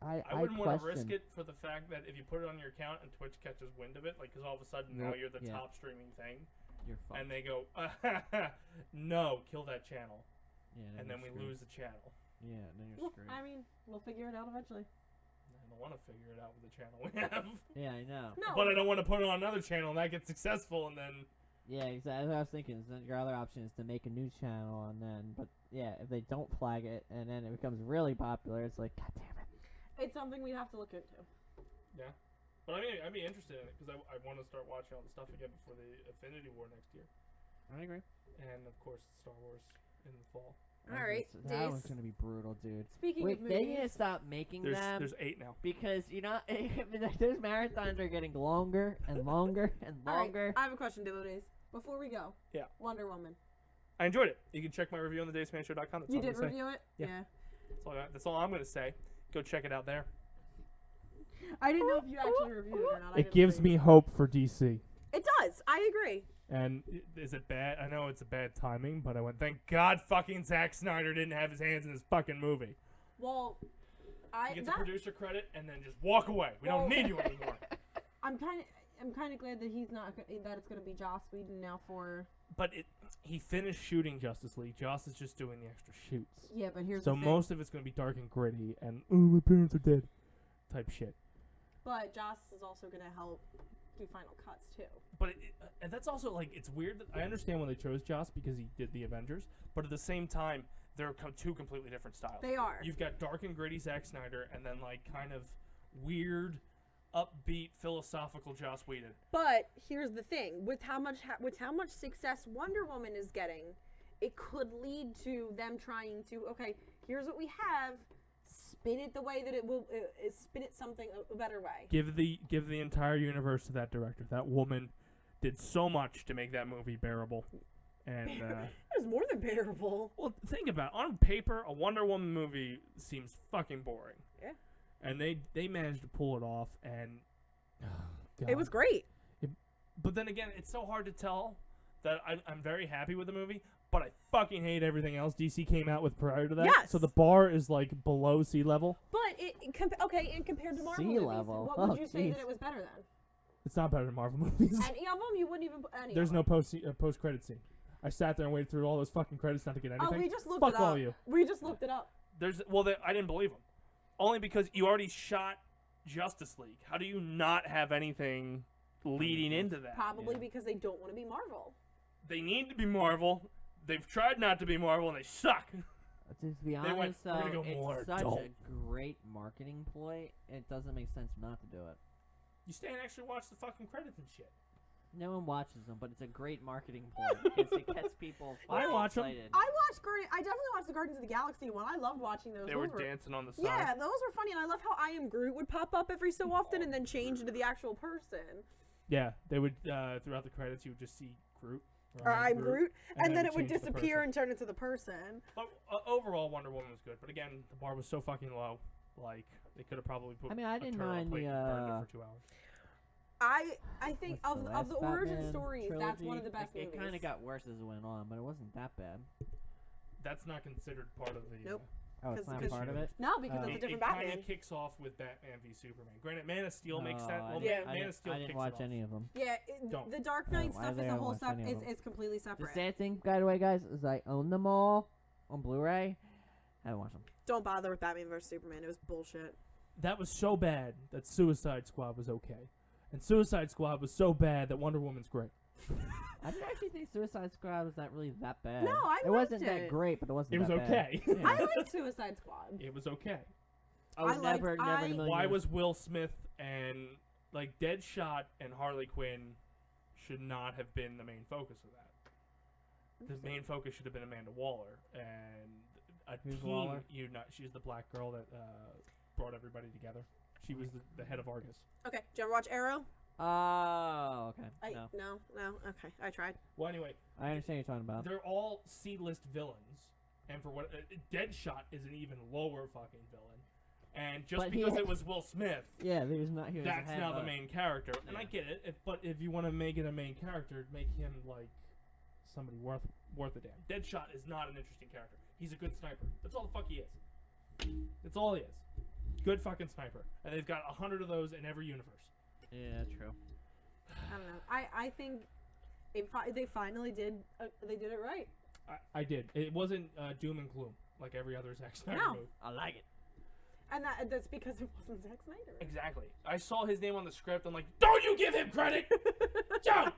I wouldn't want to risk it for the fact that if you put it on your account and Twitch catches wind of it, like, because all of a sudden now you're the top streaming thing, You're fucked. and they go, no, kill that channel, yeah, and then we you're screwed. lose the channel. Yeah, then you're Well, screwed. I mean, we'll figure it out eventually. I don't want to figure it out with the channel we have, Yeah, I know. No, but I don't want to put it on another channel and that gets successful, and then Yeah, exactly. That's what I was thinking. So your other option is to make a new channel, and then, but yeah, if they don't flag it, and then it becomes really popular, it's like, God damn it. it's something we'd have to look into. yeah. But I mean, I'd be interested in it because I want to start watching all the stuff again before the Infinity War next year, I agree. and of course Star Wars in the fall. All right, That Dace. one's gonna be brutal, dude. Speaking Wait, of they movies, need to stop making them There's 8 now. because those marathons are getting longer and longer and all right, longer. I have a question, Dillo Days. Before we go, Yeah. Wonder Woman. I enjoyed it. You can check my review on the DaceManShow.com. That's You all I'm did gonna say. review it? Yeah. That's all I'm gonna say. Go check it out there. I didn't know if you actually reviewed it or not. I It didn't gives see. me hope for DC. It does. I agree. And is it bad? I know it's a bad timing, but I went, thank God fucking Zack Snyder didn't have his hands in this fucking movie. Well, He gets a producer credit and then just walk away. We don't need you anymore. I'm kind of glad that he's not that it's gonna be Joss Whedon now for. But he finished shooting Justice League. Joss is just doing the extra shoots. Yeah, but here's So the thing. most of it's going to be dark and gritty and, oh, my parents are dead type shit. But Joss is also gonna help do final cuts too. But and that's also, like, it's weird that I understand when they chose Joss because he did the Avengers, but at the same time, they're two completely different styles. They are. You've got dark and gritty Zack Snyder and then, like, kind of weird, upbeat, philosophical Joss Whedon. But here's the thing: with how much success Wonder Woman is getting, it could lead to them trying to here's what we have, spin it the way that it will, spin it something a better way. Give the entire universe to that director. That woman did so much to make that movie bearable. And It was more than bearable. well, think about it. On paper, a Wonder Woman movie seems fucking boring. Yeah. And they managed to pull it off, and It was great. But then again, it's so hard to tell that I'm very happy with the movie, but I fucking hate everything else DC came out with prior to that. Yes. So the bar is like below sea level. But and compared to Marvel Sea movies, level. what would Oh, you say jeez. that it was better than? It's not better than Marvel movies. Any of them, you wouldn't even put any. There's of no them. post credit scene. I sat there and waited through all those fucking credits not to get anything. Oh, we just looked Fuck it up. all you. We just looked it up. I didn't believe them. Only because you already shot Justice League. How do you not have anything leading into that? Probably because they don't want to be Marvel. They need to be Marvel. They've tried not to be Marvel, and they suck. To be They went, honest, "We're gonna go more it's such adult." a great marketing ploy. It doesn't make sense not to do it. You stay and actually watch the fucking credits and shit. No one watches them, but it's a great marketing ploy because it gets people I fucking watch 'em. excited. I definitely watched the Guardians of the Galaxy one. I loved watching those. They Those were dancing on the side. Yeah, those were funny, and I love how I Am Groot would pop up every so often and then change into the actual person. Yeah, they would, throughout the credits, you would just see Groot. Or I'm Groot, and then it would change the disappear person. and turn into the person. Overall, Wonder Woman was good, but again, the bar was so fucking low. Like, they could have probably put I mean, I a didn't turtle mind plate the, and burned it for 2 hours. I think What's of the last origin Batman stories, that's one of the trilogy? best It movies. kind of got worse as it went on, but it wasn't that bad. That's not considered part of the... Nope. Oh, it's not 'Cause- part of it? No, because Oh. it's a different it kind Batman. of kicks off with Batman v Superman. Granted, Man of Steel makes sense. I Well, Yeah. didn't- Man of Steel I didn't kicks watch it off. any of them. Yeah, Don't. the Dark Knight why stuff did is I a whole watch any of them? is completely The separate. sad thing, by the way, guys, is I own them all on Blu-ray. I haven't watched them. Don't bother with Batman vs Superman. It was bullshit. that was so bad that Suicide Squad was okay. And Suicide Squad was so bad that Wonder Woman's great. I didn't actually think Suicide Squad was not really that bad. No, I It wasn't liked that it. great, but it wasn't It was that bad. okay. Yeah. I like Suicide Squad. It was okay. I would I like- never in a I- million Why years- was Will Smith and like Deadshot and Harley Quinn should not have been the main focus of that? The main focus should have been Amanda Waller and a Who's team. Waller? She's the black girl that brought everybody together. She was the head of Argus. Okay, did you ever watch Arrow? Oh, okay. No. Okay, I tried. Well, anyway, I understand what you're talking about. they're all C-list villains, and for what Deadshot is an even lower fucking villain, and just But he because ha- it was Will Smith, Yeah, there's not. He was that's ahead now the of- main character. And I Yeah. get it, but if you want to make it a main character, make him like somebody worth a damn. Deadshot is not an interesting character. He's a good sniper. That's all the fuck he is. That's all he is. Good fucking sniper. And they've got 100 of those in every universe. Yeah, true. I don't know. I think they finally did. They did it right. I did. It wasn't doom and gloom like every other Zack Snyder No. movie. I like it. And that's because it wasn't Zack Snyder. Exactly. I saw his name on the script. I'm like, don't you give him credit! Don't!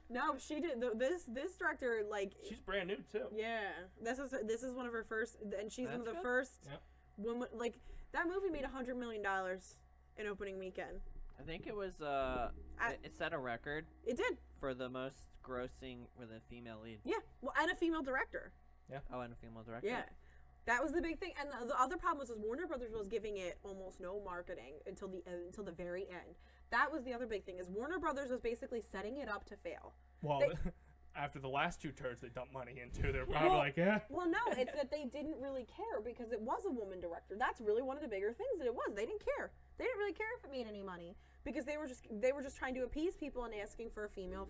No, she did. This director, like, She's brand new too. yeah, this is one of her first, and she's one of That's the good. first Yep. woman. Like, that movie made $100 million in opening weekend. I think it was. I- It set a record It did. for the most grossing with a female lead. Yeah. Well, and a female director. Oh, and a female director. Yeah. That was the big thing, and the other problem was Warner Brothers was giving it almost no marketing until the very end. That was the other big thing, is Warner Brothers was basically setting it up to fail. Well, They- after the last two turds they dumped money into, they're probably like, eh. Well, no, it's that they didn't really care because it was a woman director. That's really one of the bigger things that it was. They didn't care. They didn't really care if it made any money because they were just trying to appease people and asking for a female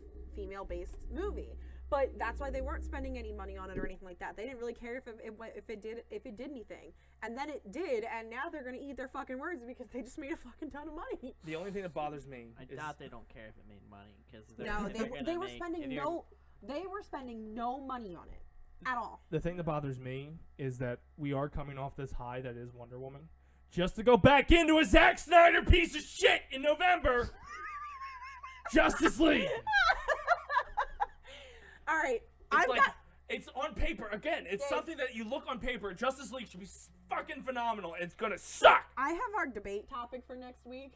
based movie. But that's why they weren't spending any money on it or anything like that. They didn't really care if it did anything. And then it did, and now they're gonna eat their fucking words because they just made a fucking ton of money. The only thing that bothers me I is doubt they don't care if it made money because No, they were spending no money on it at all. the thing that bothers me is that we are coming off this high that is Wonder Woman, just to go back into a Zack Snyder piece of shit in November. Justice League. All right, It's on paper again. It's Yes. something that you look on paper. Justice League should be fucking phenomenal. It's gonna suck. I have our debate topic for next week.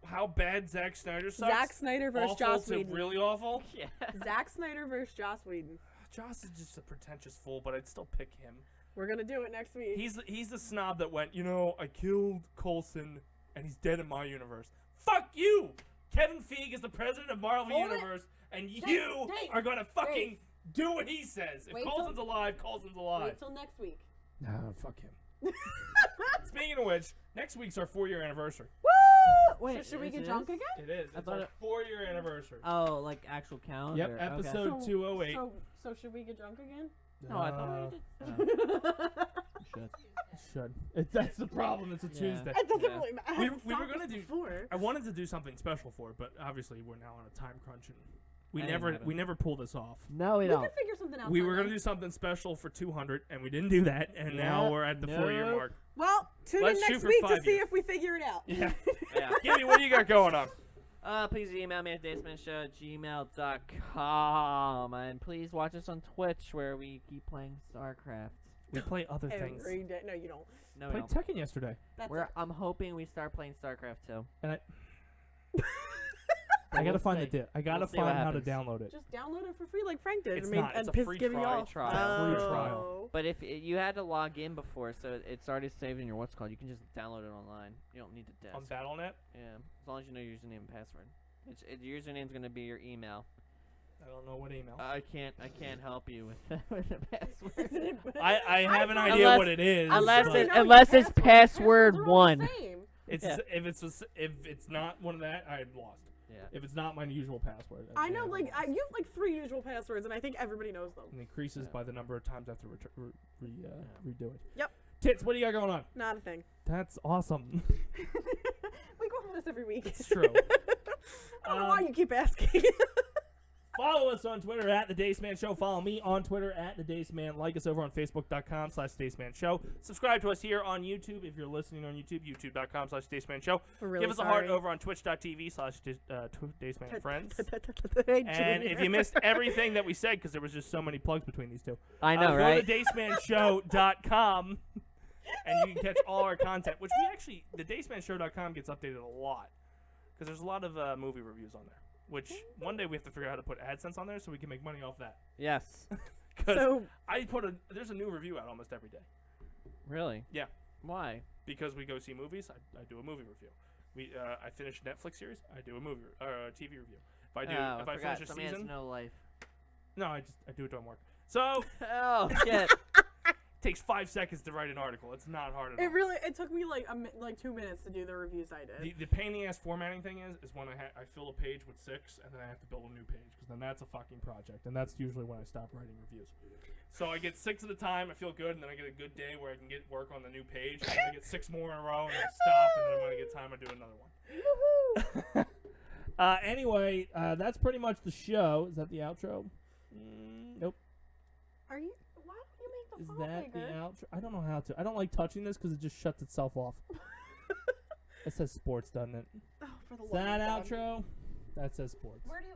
How bad Zack Snyder sucks. Zack Snyder versus Awful Joss to Whedon. really awful. Yeah. Zack Snyder versus Joss Whedon. Joss is just a pretentious fool, but I'd still pick him. We're gonna do it next week. He's the snob that went, I killed Coulson and he's dead in my universe. Fuck you! Kevin Feige is the president of Marvel Hold it. Universe, and you Dave, are gonna fucking Dave. do what he says. If Wait Coulson's till- alive, Coulson's alive. Wait till next week. Nah, fuck him. Speaking of which, next week's our 4-year anniversary. Wait, So should we is get it drunk is? again? It is. I It's thought our it- 4-year anniversary. Oh, like actual calendar. Yep, Okay. episode 208. So should we get drunk again? No, I thought we did. Should. Should. That's the problem. It's a Yeah. Tuesday. It doesn't Yeah. really matter. We I've were stopped gonna this do- before. I wanted to do something special for it, but obviously we're now on a time crunch, and we That ain't never happening. pull this off. No, we We don't. can figure something out. We were Sunday. gonna do something special for 200, and we didn't do that, and now Yeah. we're at the 4-year Nope. mark. Well, tune Let's in shoot next for week to 5 see years. if we figure it out. Yeah. Yeah. Gibby, what do you got going on? Please email me at dacemanshow@gmail.com, and please watch us on Twitch where we keep playing StarCraft. We play other things. Every day. No, you don't. No, we Played don't. Tekken yesterday, That's We're, it. I'm hoping we start playing StarCraft too. and I But gotta we'll find see. the I gotta We'll see what find how to happens. download it. Just download it for free like Frank did It's and, made, not. It's and a pissed free Gibby trial. off. Trial. It's a free Oh. trial. But if you had to log in before, so it's already saved in your what's called, you can just download it online. You don't need to desk. On Battle.net, Yeah, as long as you know your username and password. Your username's gonna be your email. I don't know what email. I can't help you with with the password. I have an idea Unless- what it is. unless but it- unless it's password Passwords are all the one. same. it's Yeah. if it's not one of that, I'm lost. Yeah. If it's not my usual password, I know, I'm like, lost. you have like 3 usual passwords, and I think everybody knows them. It increases Yeah. by the number of times I have to redo it. Yep. Tits, what do you got going on? Not a thing. That's awesome. We go over this every week. It's true. I don't know why you keep asking. Follow us on Twitter at The Dace Man Show. Follow me on Twitter at The Dace Man. Like us over on Facebook.com/DaceMan Show. Subscribe to us here on YouTube if you're listening on YouTube, YouTube.com/Dace Man Show. Really Give us a heart over on Twitch.tv/Dace Man Friends. And if you missed everything that we said, because there was just so many plugs between these two, I know, right? Go to DaceManShow.com and you can catch all our content, which we actually, the DaceManShow.com gets updated a lot because there's a lot of movie reviews on there. Which one day we have to figure out how to put AdSense on there so we can make money off that. Yes. Because there's a new review out almost every day. Really? Yeah. Why? Because we go see movies, I do a movie review. I finish a Netflix series, I do a TV review. If I finish a Somebody season, has no life. no, I do it during work. So Oh shit. takes 5 seconds to write an article. It's not hard at all. It took me like 2 minutes to do the reviews I did. The pain in the ass formatting thing is when I fill a page with 6 and then I have to build a new page because then that's a fucking project, and that's usually when I stop writing reviews. So I get 6 at a time, I feel good, and then I get a good day where I can get work on the new page, and then I get 6 more in a row, and I stop, and then when I get time, I do another one. Anyway, that's pretty much the show. Is that the outro? Nope. Are you? Why don't you make the Is font that bigger? the outro? I don't know how to. I don't like touching this because it just shuts itself off. It says sports, doesn't it? Oh, for the Is love that of God. outro? That says sports. Where is it?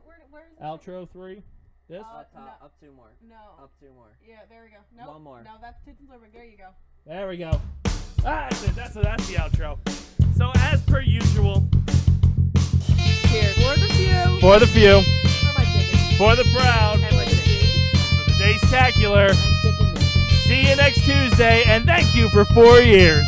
Outro 3. This? Up top, no. up 2 more. No. Up 2 more. Yeah, there we go. No. One more. No, that's tits and silver. There you go. There we go. That's it. That's the outro. So as per usual, Cheers. For the few. for the few, For my chicken. for the proud, And my chicken. for the Dace-tacular. And chicken. See you next Tuesday, and thank you for 4 years.